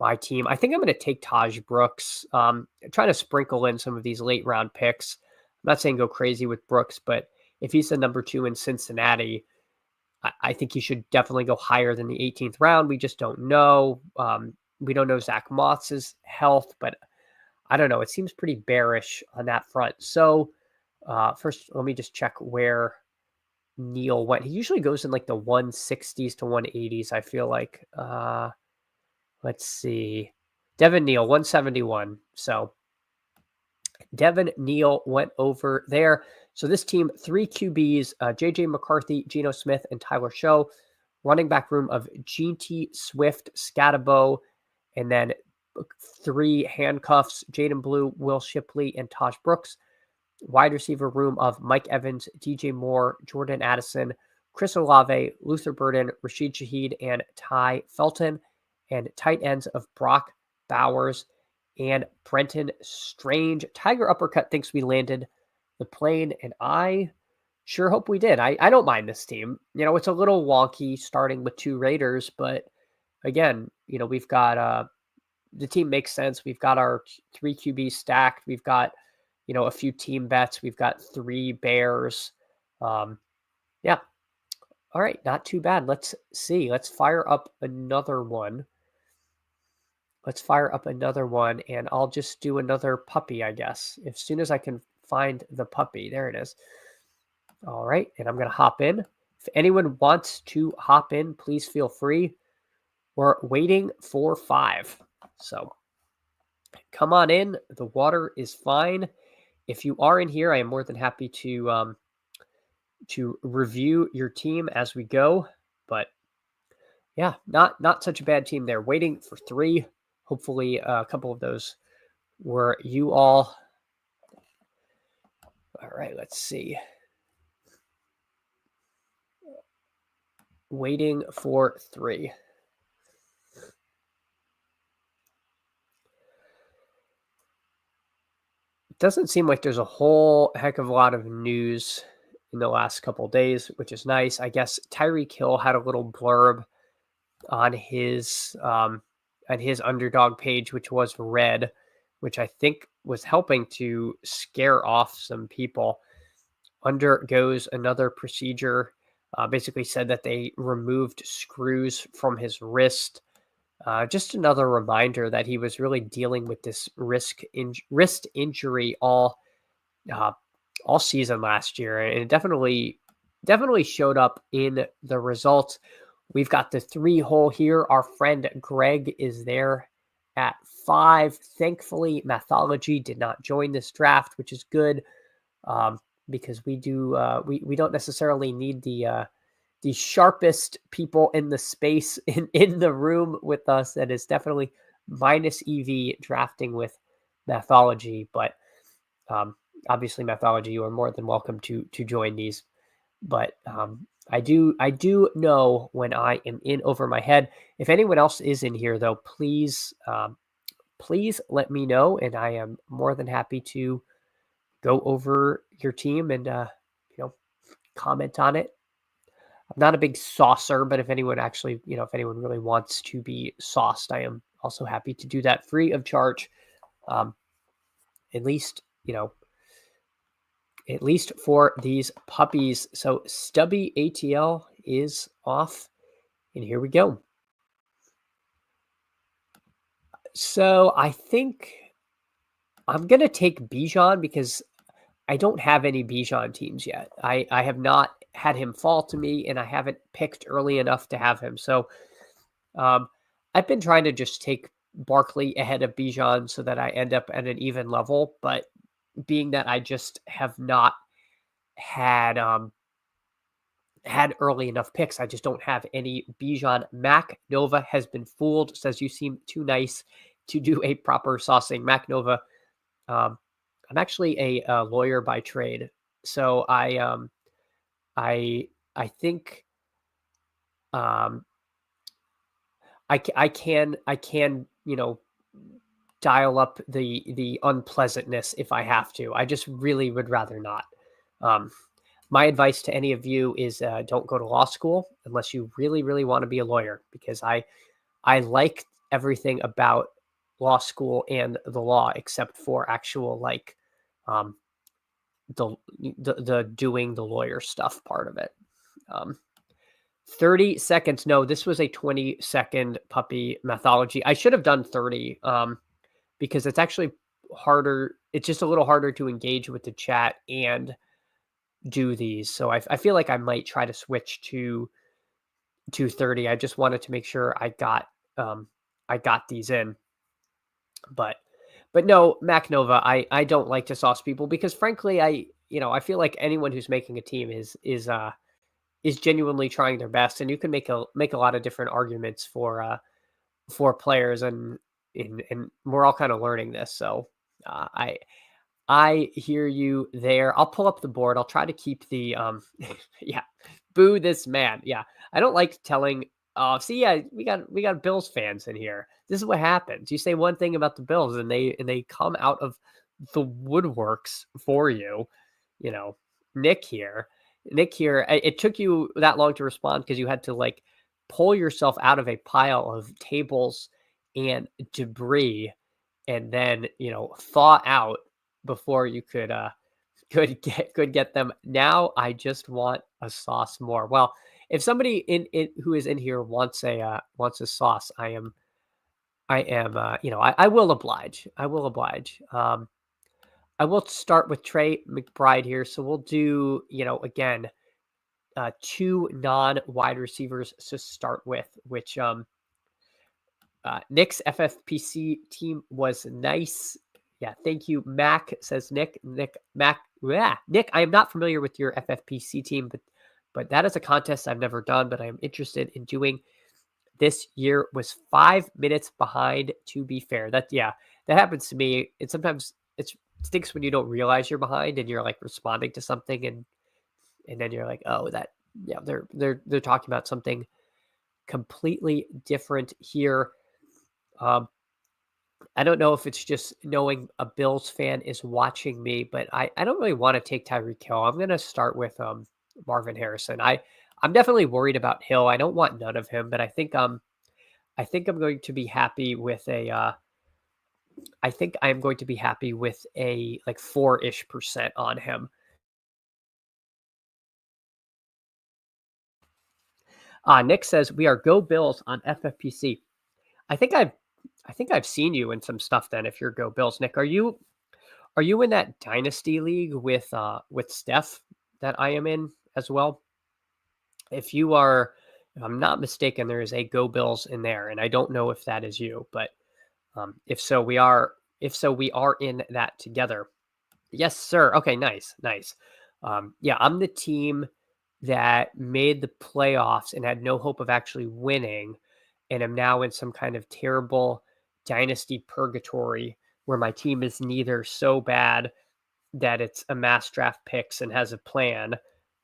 S1: my team. I think I'm going to take Taj Brooks. Try to sprinkle in some of these late round picks. I'm not saying go crazy with Brooks, but if he's the number 2 in Cincinnati, I think he should definitely go higher than the 18th round. We just don't know. We don't know Zach Moss's health, but I don't know. It seems pretty bearish on that front. So first, let me just check where Neal went. He usually goes in like the 160s to 180s, I feel like. Let's see. Devin Neal, 171. So Devin Neal went over there. So this team, 3 QBs, J.J. McCarthy, Geno Smith, and Tyler Show. Running back room of G.T. Swift, Scatabo, and then 3 handcuffs, Jayden Blue, Will Shipley, and Taj Brooks. Wide receiver room of Mike Evans, DJ Moore, Jordan Addison, Chris Olave, Luther Burden, Rashid Shaheed, and Ty Felton. And tight ends of Brock Bowers and Brenton Strange. Tiger Uppercut thinks we landed the plane, and I sure hope we did. I don't mind this team. It's a little wonky starting with 2 Raiders, but again, we've got the team makes sense. We've got our 3 QB stacked. We've got a few team bets. We've got 3 Bears. Yeah. All right. Not too bad. Let's see. Let's fire up another one. And I'll just do another puppy, I guess, as soon as I can find the puppy. There it is. All right. And I'm going to hop in. If anyone wants to hop in, please feel free. We're waiting for 5. So come on in. The water is fine. If you are in here, I am more than happy to review your team as we go. But yeah, not such a bad team there. Waiting for 3. Hopefully a couple of those were you all. All right, let's see. Waiting for 3. It doesn't seem like there's a whole heck of a lot of news in the last couple of days, which is nice. I guess Tyreek Hill had a little blurb on his Underdog page, which was red, which I think was helping to scare off some people. Undergoes another procedure. Basically said that they removed screws from his wrist. Just another reminder that he was really dealing with this wrist injury all season last year, and it definitely showed up in the results. We've got the 3 hole here. Our friend Greg is there at 5. Thankfully, Mathology did not join this draft, which is good because we don't necessarily need the sharpest people in the space in the room with us. That is definitely minus EV drafting with Mathology, but obviously Mathology, you are more than welcome to join these. But I do know when I am in over my head. If anyone else is in here, though, please let me know, and I am more than happy to go over your team and comment on it. I'm not a big saucer, but if anyone actually, if anyone really wants to be sauced, I am also happy to do that free of charge. At least, at least for these puppies. So Stubby ATL is off, and here we go. So I think I'm going to take Bijan because I don't have any Bijan teams yet. I have not had him fall to me, and I haven't picked early enough to have him. So I've been trying to just take Barkley ahead of Bijan so that I end up at an even level. But being that I just have not had had early enough picks, I just don't have any Bijan. Mac Nova has been fooled. Says you seem too nice to do a proper saucing. Mac Nova. I'm actually a lawyer by trade, so I think I can dial up the unpleasantness if I have to. I just really would rather not. My advice to any of you is don't go to law school unless you really want to be a lawyer, because I like everything about law school and the law except for actual the doing the lawyer stuff part of it. 30 seconds. No, this was a 20-second puppy mythology. I should have done 30 because it's actually harder. It's just a little harder to engage with the chat and do these. So I feel like I might try to switch to 30. I just wanted to make sure I got these in. But no, Mac Nova, I don't like to sauce people because frankly, I feel like anyone who's making a team is genuinely trying their best, and you can make a lot of different arguments for players, and we're all kind of learning this. So I hear you there. I'll pull up the board. I'll try to keep the yeah, boo this man. Yeah, I don't like telling. See, yeah, we got Bills fans in here. This is what happens. You say one thing about the Bills, and they come out of the woodworks for you. Nick here. It took you that long to respond because you had to pull yourself out of a pile of tables and debris, and then thaw out before you could get them. Now I just want a sauce more. Well, if somebody in who is in here wants a sauce, I am I will oblige. I will start with Trey McBride here. So we'll do again 2 non-wide receivers to start with, which Nick's FFPC team was nice. Yeah, thank you, Mac, says Nick. Nick, I am not familiar with your FFPC team, but that is a contest I've never done, but I am interested in doing. This year was 5 minutes behind, to be fair. That happens to me. It sometimes it stinks when you don't realize you're behind and you're responding to something and then you're like, oh, they're talking about something completely different here. I don't know if it's just knowing a Bills fan is watching me, but I don't really want to take Tyreek Hill. I'm going to start with Marvin Harrison. I'm definitely worried about Hill. I don't want none of him, but I think I'm going to be happy with a I think I'm going to be happy with a 4-ish% on him. Nick says we are Go Bills on FFPC. I think I've seen you in some stuff then if you're Go Bills. Nick, are you in that dynasty league with Steph that I am in as well? If I'm not mistaken, there is a Go Bills in there, and I don't know if that is you, but if so, we are in that together. Yes, sir. Okay, nice. Yeah, I'm the team that made the playoffs and had no hope of actually winning, and am now in some kind of terrible dynasty purgatory where my team is neither so bad that it's a mass draft picks and has a plan,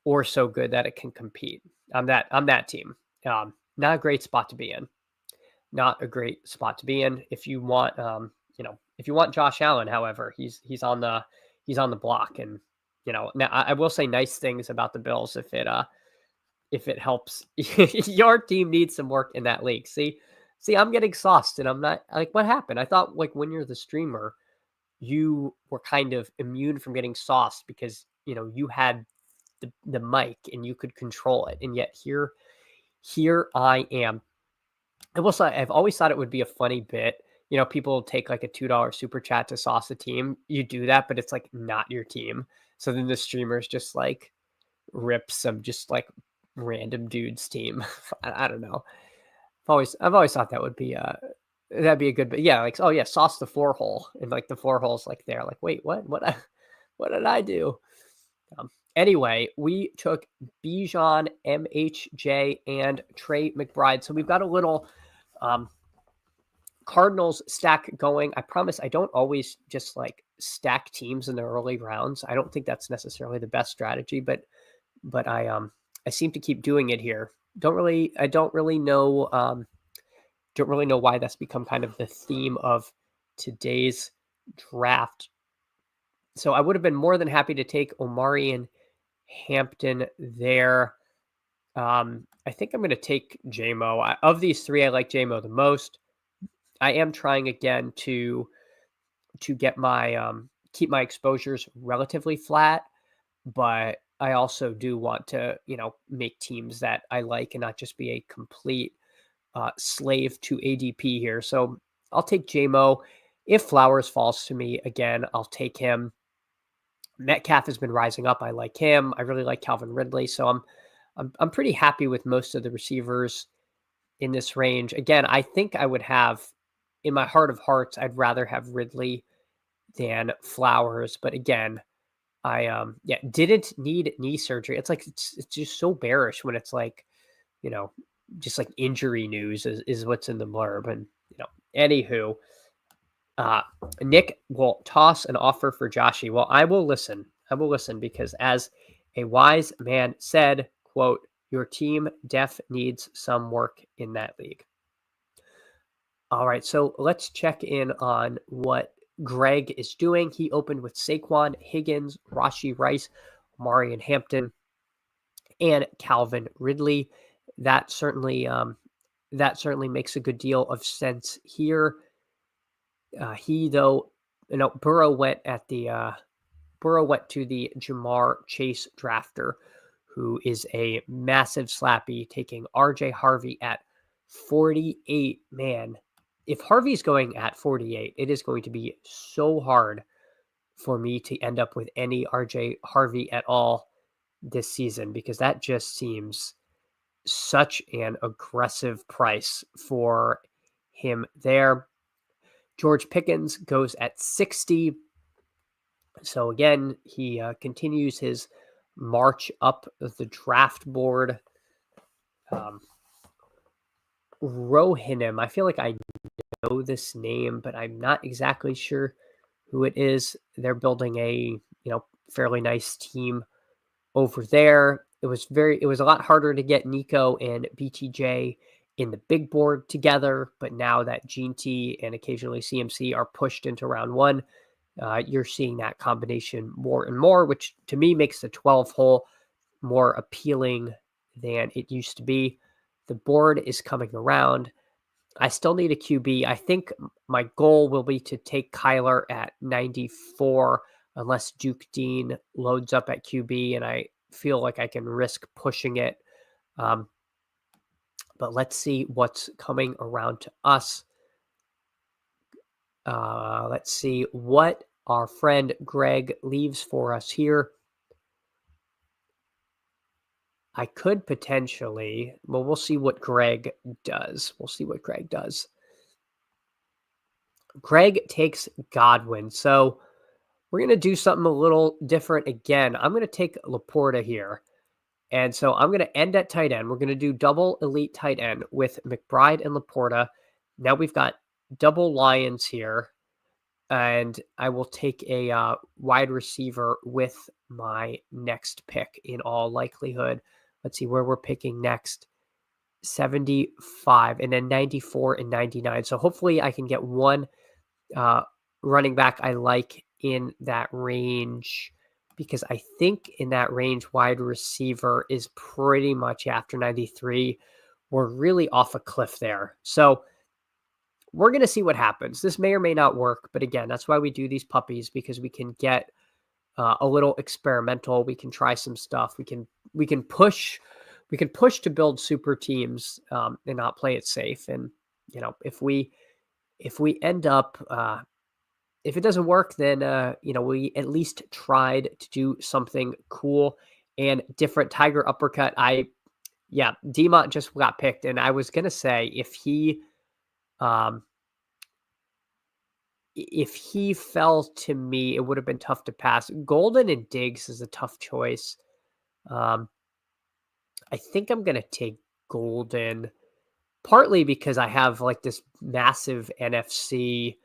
S1: or so good that it can compete. I'm that team. Not a great spot to be in. Not a great spot to be in. If you want, if you want Josh Allen, however, he's on the he's on the block. And, now I will say nice things about the Bills if it helps. Your team needs some work in that league. See, I'm getting sauced, and I'm not like, what happened? I thought like when you're the streamer, you were kind of immune from getting sauced because you had the mic and you could control it, and yet here I am. I will say I've always thought it would be a funny bit. People take like a $2 super chat to sauce a team. You do that, but it's like not your team. So then the streamers just like rip some just like random dude's team. I don't know. I've always thought that would be that'd be a good, but yeah, like, oh yeah, sauce the 4-hole, and like the 4-hole's like there, like, wait, what what did I do? Anyway, we took Bijan, MHJ, and Trey McBride. So we've got a little Cardinals stack going. I promise I don't always just like stack teams in the early rounds. I don't think that's necessarily the best strategy, but I seem to keep doing it here. I don't really know why that's become kind of the theme of today's draft. So I would have been more than happy to take Omari and Hampton there. I think I'm going to take JMO. Of these three, I like JMO the most. I am trying again to get my keep my exposures relatively flat, but I also do want to make teams that I like and not just be a complete slave to ADP here. So I'll take JMO. If Flowers falls to me again, I'll take him. Metcalf has been rising up. I like him. I really like Calvin Ridley. So I'm pretty happy with most of the receivers in this range. Again, I think I would have, in my heart of hearts, I'd rather have Ridley than Flowers. But again, I didn't need knee surgery. It's like it's just so bearish when it's like, just like injury news is what's in the blurb. And anywho, Nick will toss an offer for Joshy. Well, I will listen. Because as a wise man said, quote, your team needs some work in that league. All right, so let's check in on what Greg is doing. He opened with Saquon, Higgens, Rashee Rice, Omari and Hampton, and Calvin Ridley. That certainly makes a good deal of sense here. Burrow went to the Jamar Chase drafter, who is a massive slappy, taking RJ Harvey at 48. Man, if Harvey's going at 48, it is going to be so hard for me to end up with any RJ Harvey at all this season, because that just seems such an aggressive price for him there. George Pickens goes at 60. So again, he continues his march up the draft board. Rohinem, I feel like I know this name, but I'm not exactly sure who it is. They're building a fairly nice team over there. It was a lot harder to get Nico and BTJ in the big board together, but now that Gene T and occasionally CMC are pushed into round one, you're seeing that combination more and more, which to me makes the 12-hole more appealing than it used to be. The board is coming around. I still need a QB. I think my goal will be to take Kyler at 94, unless Duke Dean loads up at QB, and I feel like I can risk pushing it. But let's see what's coming around to us. Let's see what our friend Greg leaves for us here. I could potentially, well, we'll see what Greg does. Greg takes Godwin. So we're going to do something a little different again. I'm going to take Laporta here. And so I'm going to end at tight end. We're going to do double elite tight end with McBride and Laporta. Now we've got double Lions here. And I will take a wide receiver with my next pick in all likelihood. Let's see where we're picking next. 75 and then 94 and 99. So hopefully I can get one running back I like in that range because I think in that range, wide receiver is pretty much after 93. We're really off a cliff there. So we're going to see what happens. This may or may not work. But again, that's why we do these puppies, because we can get a little experimental. We can try some stuff. We can push to build super teams and not play it safe. And if we end up if it doesn't work, then we at least tried to do something cool and different. Tiger uppercut. Demont just got picked, and I was gonna say if he fell to me, it would have been tough to pass. Golden and Diggs is a tough choice. I think I'm gonna take Golden, partly because I have like this massive NFC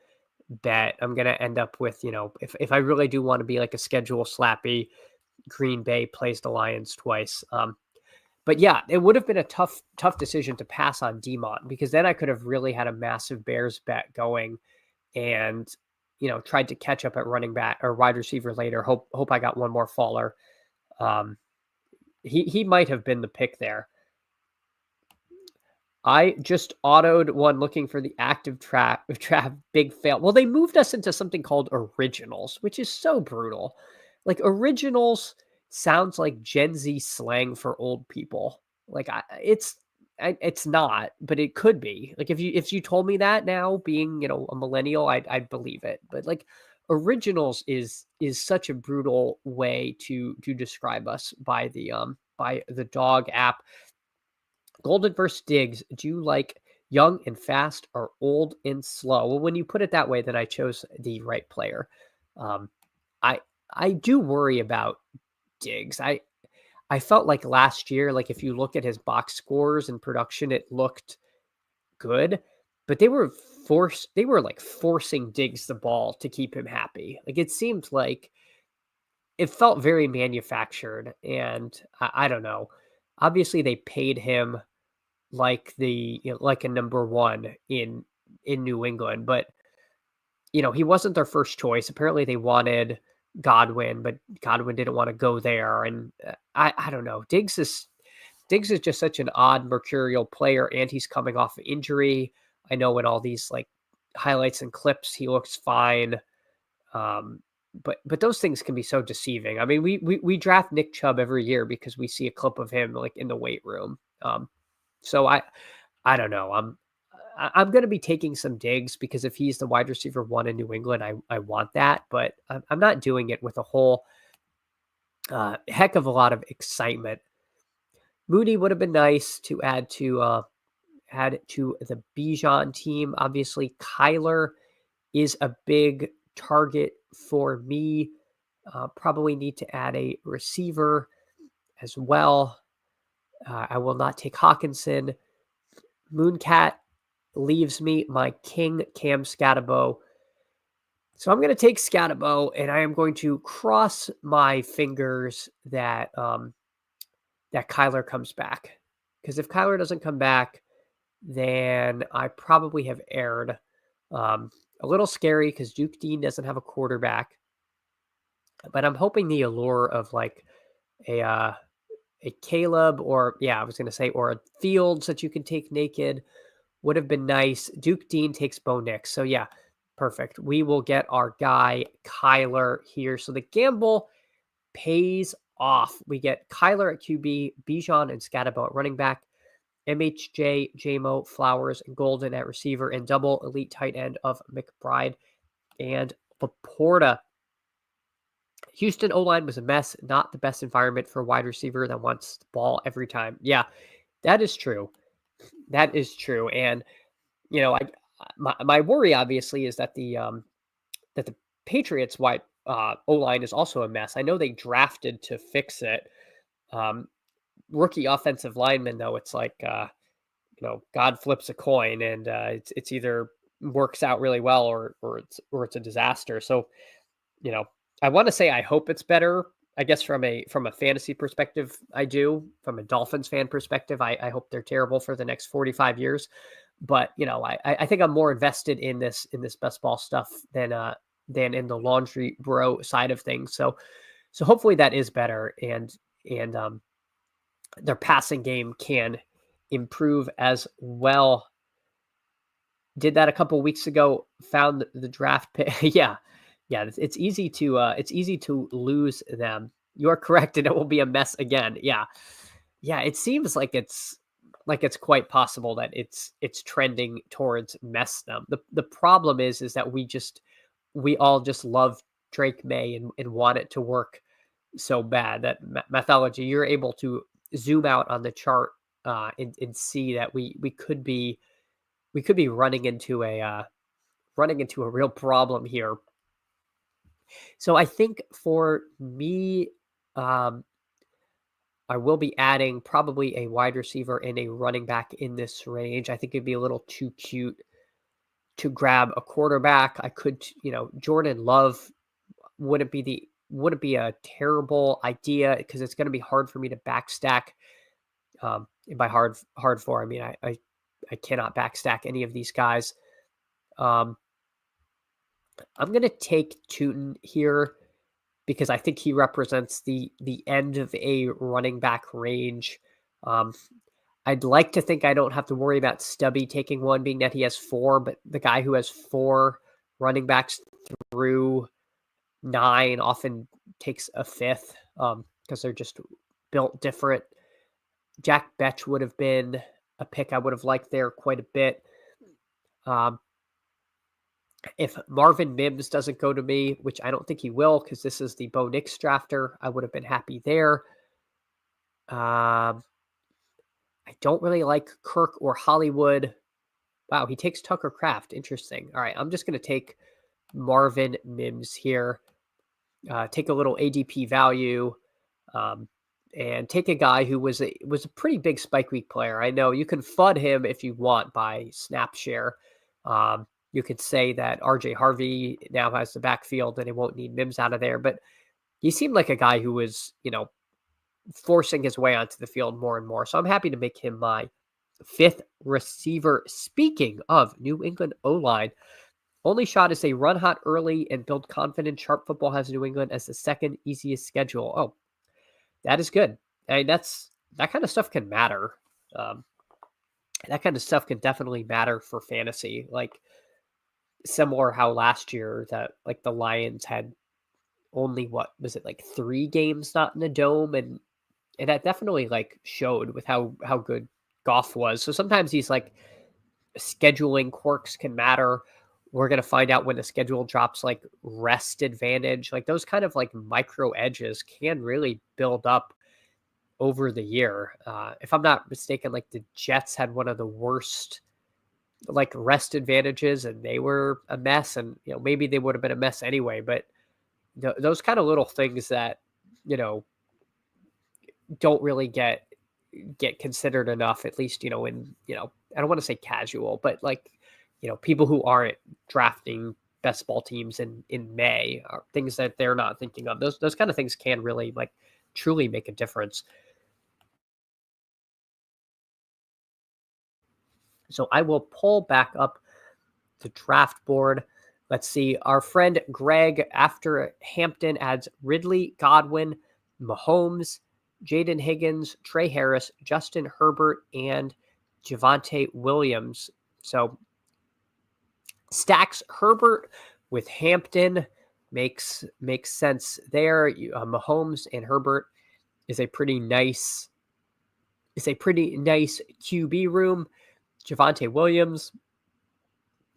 S1: bet. I'm going to end up with, if I really do want to be like a schedule slappy, Green Bay plays the Lions twice. But yeah, it would have been a tough decision to pass on Demont, because then I could have really had a massive Bears bet going and, tried to catch up at running back or wide receiver later. Hope I got one more faller. He might have been the pick there. I just autoed one looking for the active trap. Big fail. Well, they moved us into something called originals, which is so brutal. Like, originals sounds like Gen Z slang for old people. Like, it's not, but it could be. Like, if you told me that now, being a millennial, I'd believe it. But like, originals is such a brutal way to describe us by the dog app. Golden versus Diggs. Do you like young and fast or old and slow? Well, when you put it that way, then I chose the right player. I do worry about Diggs. I felt like last year, like if you look at his box scores and production, it looked good, but they were forcing Diggs the ball to keep him happy. Like, it seemed like it felt very manufactured, and I don't know. Obviously, they paid him like like a number one in New England, but he wasn't their first choice. Apparently, they wanted Godwin, but Godwin didn't want to go there, and I don't know. Diggs is just such an odd mercurial player, and he's coming off an injury. I know in all these like highlights and clips, he looks fine. But those things can be so deceiving. I mean, we draft Nick Chubb every year because we see a clip of him like in the weight room. So I don't know. I'm going to be taking some Diggs because if he's the wide receiver one in New England, I want that, but I'm not doing it with a whole heck of a lot of excitement. Moody would have been nice to add to the Bijan team. Obviously, Kyler is a big target for me. Probably need to add a receiver as well. I will not take Hawkinson. Mooncat leaves me my king, Cam Scatterbo. So I'm going to take Scatterbo, and I am going to cross my fingers that that Kyler comes back. Because if Kyler doesn't come back, then I probably have erred. A little scary because Duke Dean doesn't have a quarterback. But I'm hoping the allure of like a Caleb or a Fields that you can take naked would have been nice. Duke Dean takes Bo Nix. So yeah, perfect. We will get our guy Kyler here. So the gamble pays off. We get Kyler at QB, Bijan and Scatterbo at running back, MHJ, JMO, Flowers, and Golden at receiver, and double elite tight end of McBride and Laporta. Houston O-line was a mess, not the best environment for a wide receiver that wants the ball every time. Yeah, that is true. That is true. And, my worry obviously is that the Patriots wide O-line is also a mess. I know they drafted to fix it. Rookie offensive lineman, though, it's like, God flips a coin and it's either works out really well or it's a disaster. So, I want to say I hope it's better. I guess from a fantasy perspective, I do. From a Dolphins fan perspective, I hope they're terrible for the next 45 years. But I think I'm more invested in this best ball stuff than than in the laundry bro side of things. So hopefully that is better, and their passing game can improve as well. Did that a couple weeks ago. Found the draft pick. Yeah, it's easy to lose them. You're correct, and it will be a mess again. Yeah. It seems like it's quite possible that it's trending towards mess them. The problem is that we all just love Drake May and want it to work so bad that Mathology, you're able to zoom out on the chart and see that we could be running into a real problem here. So I think for me, um, I will be adding probably a wide receiver and a running back in this range. I think it'd be a little too cute to grab a quarterback. I could, Jordan Love wouldn't be a terrible idea because it's going to be hard for me to backstack. And by hard for, I mean I cannot backstack any of these guys. I'm going to take Tootin here because I think he represents the end of a running back range. I'd like to think I don't have to worry about Stubby taking one, being that he has 4, but the guy who has 4 running backs through 9 often takes a 5th because they're just built different. Jack Betch would have been a pick I would have liked there quite a bit. If Marvin Mims doesn't go to me, which I don't think he will because this is the Bo Nix drafter, I would have been happy there. I don't really like Kirk or Hollywood. Wow, he takes Tucker Kraft. Interesting. All right, I'm just going to take Marvin Mims here. Take a little ADP value, and take a guy who was a pretty big spike week player. I know you can FUD him if you want by snap share. You could say that RJ Harvey now has the backfield and it won't need Mims out of there, but he seemed like a guy who was, forcing his way onto the field more and more. So I'm happy to make him my 5th receiver. Speaking of New England O-line, only shot is they run hot early and build confidence. Sharp Football has New England as the 2nd easiest schedule. Oh, that is good. I mean, that kind of stuff can matter. That kind of stuff can definitely matter for fantasy. Like similar how last year that like the Lions had only what was it like 3 games not in the dome, and that definitely like showed with how good Goff was. So sometimes these like scheduling quirks can matter. We're going to find out when the schedule drops like rest advantage. Like those kind of like micro edges can really build up over the year. If I'm not mistaken, like the Jets had one of the worst like rest advantages and they were a mess, and maybe they would have been a mess anyway, but those kind of little things that don't really get considered enough, at least in I don't want to say casual, but like people who aren't drafting best ball teams in May are things that they're not thinking of. Those kind of things can really like truly make a difference. So I will pull back up the draft board. Let's see. Our friend Greg, after Hampton, adds Ridley, Godwin, Mahomes, Jayden Higgens, Trey Harris, Justin Herbert, and Javonte Williams. So stacks Herbert with Hampton makes sense there. Mahomes and Herbert is a pretty nice QB room. Javonte Williams,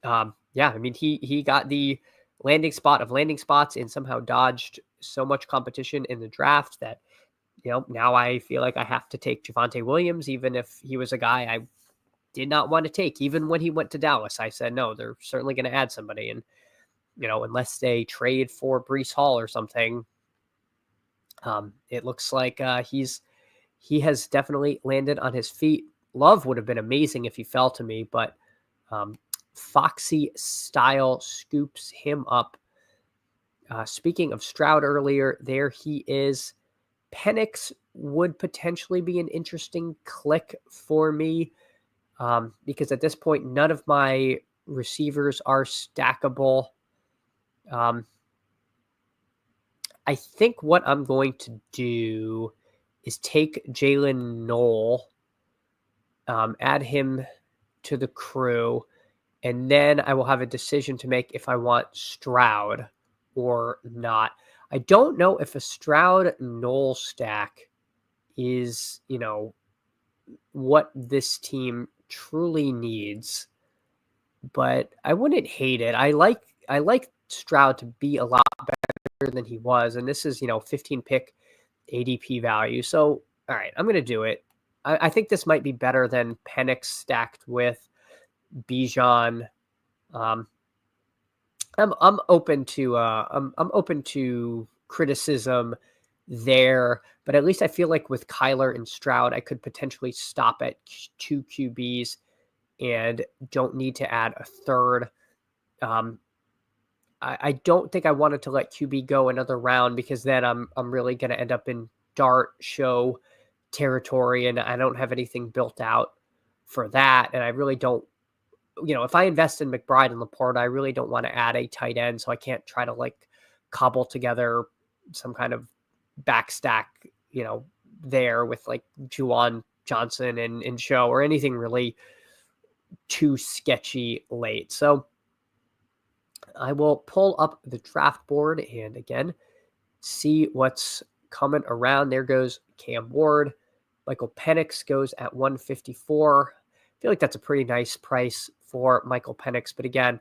S1: I mean he got the landing spot of landing spots and somehow dodged so much competition in the draft that now I feel like I have to take Javonte Williams, even if he was a guy I did not want to take. Even when he went to Dallas, I said no, they're certainly going to add somebody, and unless they trade for Breece Hall or something, it looks like he has definitely landed on his feet. Love would have been amazing if he fell to me, but Foxy Style scoops him up. Speaking of Stroud earlier, there he is. Penix would potentially be an interesting click for me because at this point, none of my receivers are stackable. I think what I'm going to do is take Jaylen Knoll, add him to the crew, and then I will have a decision to make if I want Stroud or not. I don't know if a Stroud Knoll stack is, what this team truly needs, but I wouldn't hate it. I like Stroud to be a lot better than he was, and this is 15 pick ADP value. So all right, I'm gonna do it. I think this might be better than Penix stacked with Bijan. Um, I'm open to I'm open to criticism there, but at least I feel like with Kyler and Stroud, I could potentially stop at 2 QBs and don't need to add a third. Um, I don't think I wanted to let QB go another round because then I'm really going to end up in dart show territory, and I don't have anything built out for that. And I really don't, if I invest in McBride and Laporta, I really don't want to add a tight end, so I can't try to cobble together some kind of backstack, there with Juwan Johnson and Show or anything really too sketchy late. So I will pull up the draft board and again see what's coming around. There goes Cam Ward. Michael Penix goes at 154. I feel like that's a pretty nice price for Michael Penix. But again,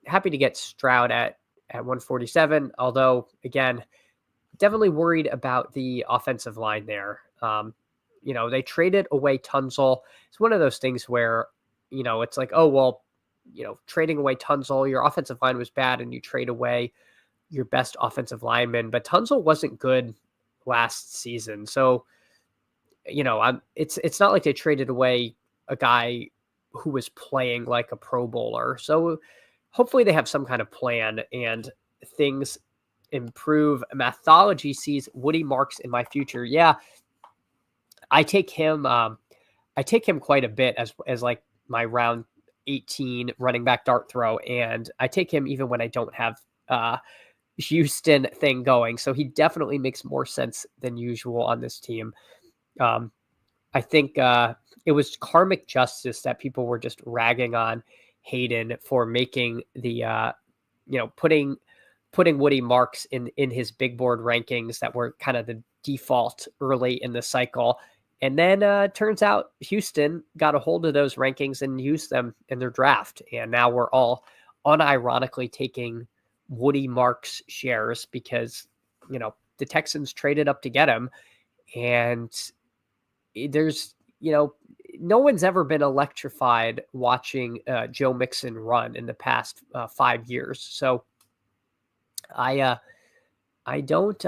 S1: happy to get Stroud at 147. Although, again, definitely worried about the offensive line there. They traded away Tunzel. It's one of those things where, it's like, oh, well, trading away Tunzel, your offensive line was bad and you trade away your best offensive lineman, but Tunzel wasn't good last season. So, it's not like they traded away a guy who was playing like a Pro Bowler. So hopefully they have some kind of plan and things improve. Mathology sees Woody Marks in my future. Yeah, I take him. I take him quite a bit as like my round 18 running back dart throw, and I take him even when I don't have Houston thing going. So he definitely makes more sense than usual on this team. I think it was karmic justice that people were just ragging on Hayden for making the putting Woody Marks in his big board rankings that were kind of the default early in the cycle. And then turns out Houston got a hold of those rankings and used them in their draft. And now we're all unironically taking Woody Marks shares because, the Texans traded up to get him. And there's, no one's ever been electrified watching Joe Mixon run in the past 5 years. So I don't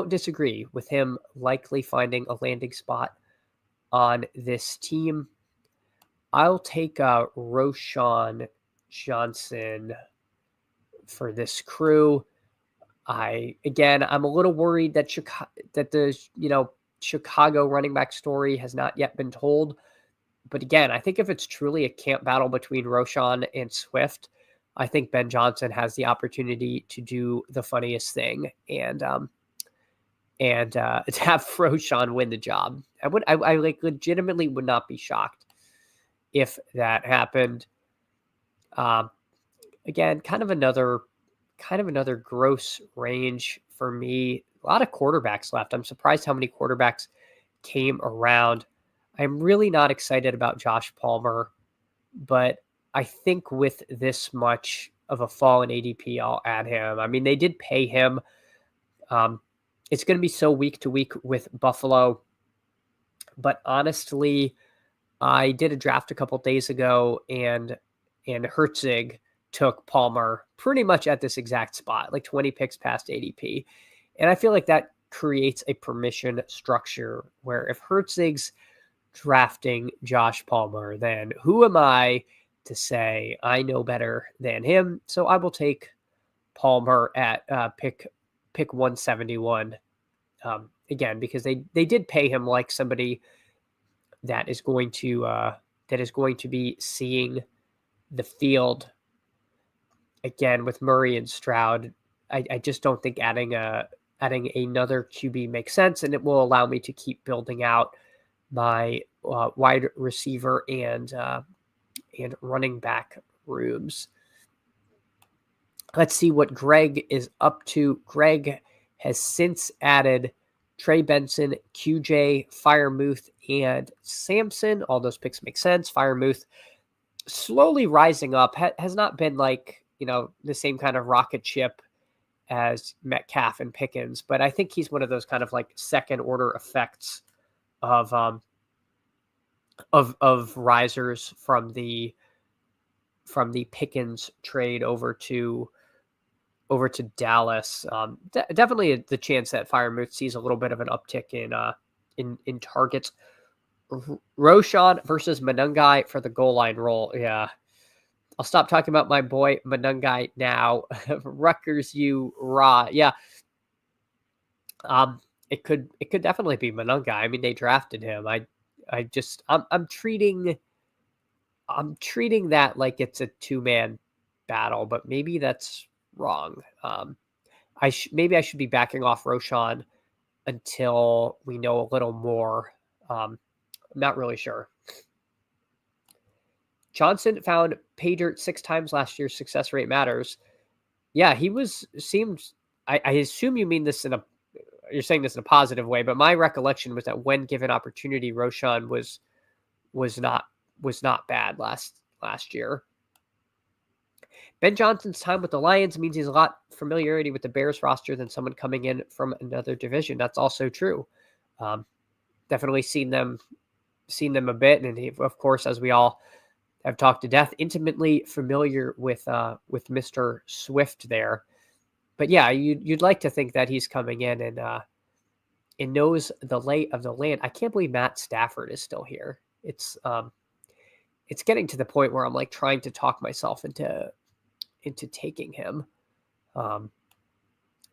S1: disagree with him likely finding a landing spot on this team. I'll take Roschon Johnson for this crew. I'm a little worried that the Chicago running back story has not yet been told. But again, I think if it's truly a camp battle between Roschon and Swift, I think Ben Johnson has the opportunity to do the funniest thing and to have Roschon win the job. I legitimately would not be shocked if that happened. Again, kind of another gross range for me. A lot of quarterbacks left. I'm surprised how many quarterbacks came around. I'm really not excited about Josh Palmer, but I think with this much of a fall in ADP, I'll add him. I mean, they did pay him. It's going to be so week to week with Buffalo. But honestly, I did a draft a couple days ago, and Herzig took Palmer pretty much at this exact spot, like 20 picks past ADP. And I feel like that creates a permission structure where if Herzig's drafting Josh Palmer, then who am I to say I know better than him? So I will take Palmer at pick 171 again, because they did pay him like somebody that is going to be seeing the field again, with Murray and Stroud, I just don't think adding another QB makes sense, and it will allow me to keep building out my wide receiver and running back rooms. Let's see what Greg is up to. Greg has since added Trey Benson, QJ, Firemuth, and Samson. All those picks make sense. Firemuth slowly rising up, has not been like, the same kind of rocket ship as Metcalf and Pickens, but I think he's one of those kind of like second order effects of risers from the Pickens trade over to Dallas. Definitely the chance that Firemuth sees a little bit of an uptick in targets. Roshan versus Manungai for the goal line role. Yeah. I'll stop talking about my boy Manungai now. Rutgers, you raw. Yeah. It could definitely be Manungai. I mean, they drafted him. I'm treating that like it's a two-man battle, but maybe that's wrong. Maybe I should be backing off Roshan until we know a little more. I'm not really sure. Johnson found pay dirt 6 times last year. Success rate matters. Yeah, I assume you mean this you're saying this in a positive way, but my recollection was that when given opportunity, Roshan was not bad last year. Ben Johnson's time with the Lions means he's a lot familiarity with the Bears roster than someone coming in from another division. That's also true. Definitely seen them a bit, and he, of course, as we all have talked to death, intimately familiar with Mr. Swift there. But yeah, you'd like to think that he's coming in and knows the lay of the land. I can't believe Matt Stafford is still here. It's getting to the point where I'm like trying to talk myself into taking him.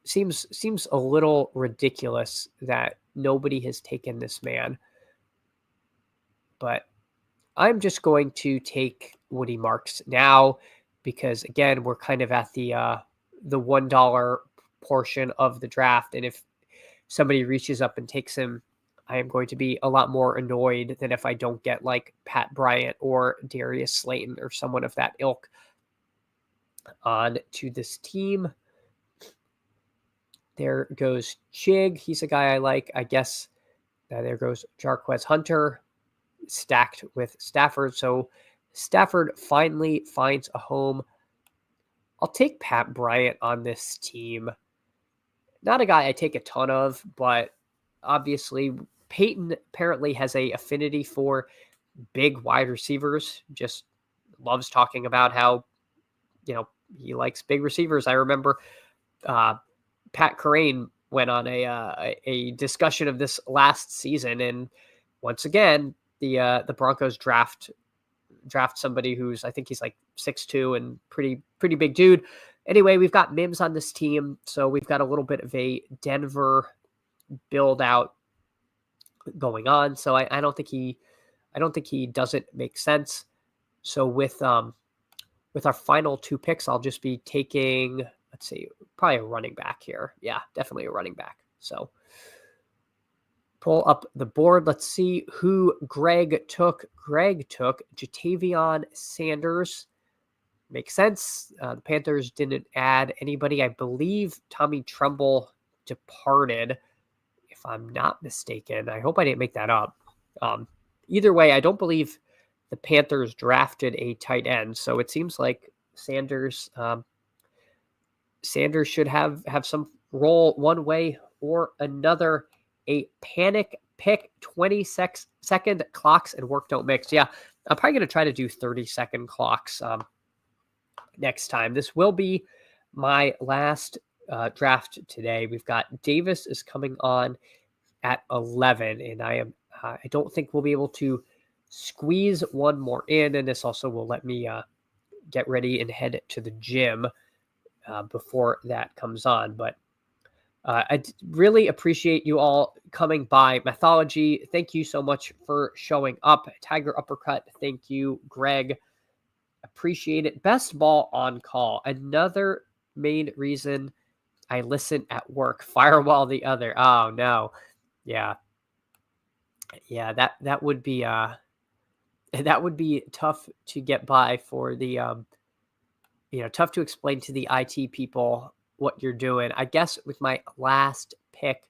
S1: Seems a little ridiculous that nobody has taken this man. But I'm just going to take Woody Marks now because, again, we're kind of at the $1 portion of the draft. And if somebody reaches up and takes him, I am going to be a lot more annoyed than if I don't get like Pat Bryant or Darius Slayton or someone of that ilk on to this team. There goes Chig. He's a guy I like. I guess there goes Jarquez Hunter, stacked with Stafford. So Stafford finally finds a home. I'll take Pat Bryant on this team. Not a guy I take a ton of, but obviously Peyton apparently has a affinity for big wide receivers. Just loves talking about how, he likes big receivers. I remember Pat Kerrane went on a discussion of this last season, and once again, the Broncos draft somebody who's, I think he's like 6'2" and pretty big dude. Anyway, we've got Mims on this team, so we've got a little bit of a Denver build out going on. So I don't think he doesn't make sense. So with our final 2 picks, I'll just be taking, let's see, probably a running back here. Yeah, definitely a running back. So pull up the board. Let's see who Greg took. Greg took Jatavion Sanders. Makes sense. The Panthers didn't add anybody. I believe Tommy Tremble departed, if I'm not mistaken. I hope I didn't make that up. Either way, I don't believe the Panthers drafted a tight end. So it seems like Sanders should have some role one way or another. A panic pick, 20-second clocks and work don't mix. Yeah, I'm probably going to try to do 30-second clocks next time. This will be my last draft today. We've got Davis is coming on at 11, and I don't think we'll be able to squeeze one more in, and this also will let me get ready and head to the gym before that comes on. But I really appreciate you all coming by. Mythology, thank you so much for showing up. Tiger Uppercut, thank you. Greg, Appreciate it. Best ball on call. Another main reason I listen at work. Firewall the other. Oh no. Yeah. Yeah, that would be that would be tough to get by for the tough to explain to the IT people what you're doing. I guess with my last pick,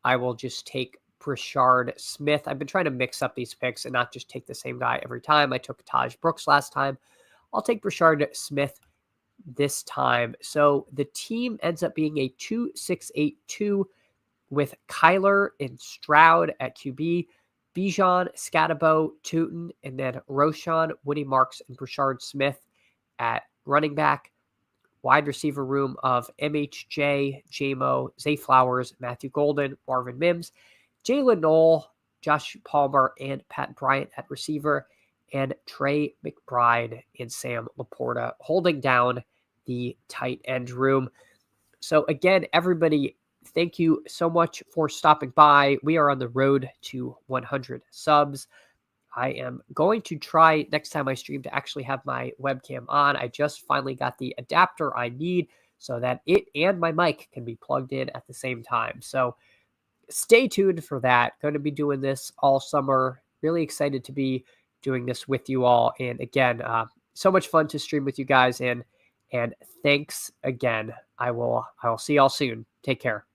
S1: I will just take Brashard Smith. I've been trying to mix up these picks and not just take the same guy every time. I took Taj Brooks last time. I'll take Brashard Smith this time. So the team ends up being a 2-6-8-2 with Kyler and Stroud at QB, Bijan, Scatabo, Tootin, and then Roshan, Woody Marks, and Brashard Smith at running back. Wide receiver room of MHJ, JMO, Zay Flowers, Matthew Golden, Marvin Mims, Jalen Knoll, Josh Palmer, and Pat Bryant at receiver, and Trey McBride and Sam Laporta holding down the tight end room. So again, everybody, thank you so much for stopping by. We are on the road to 100 subs. I am going to try next time I stream to actually have my webcam on. I just finally got the adapter I need so that it and my mic can be plugged in at the same time. So stay tuned for that. Going to be doing this all summer. Really excited to be doing this with you all. And again, so much fun to stream with you guys. And thanks again. I will see y'all soon. Take care.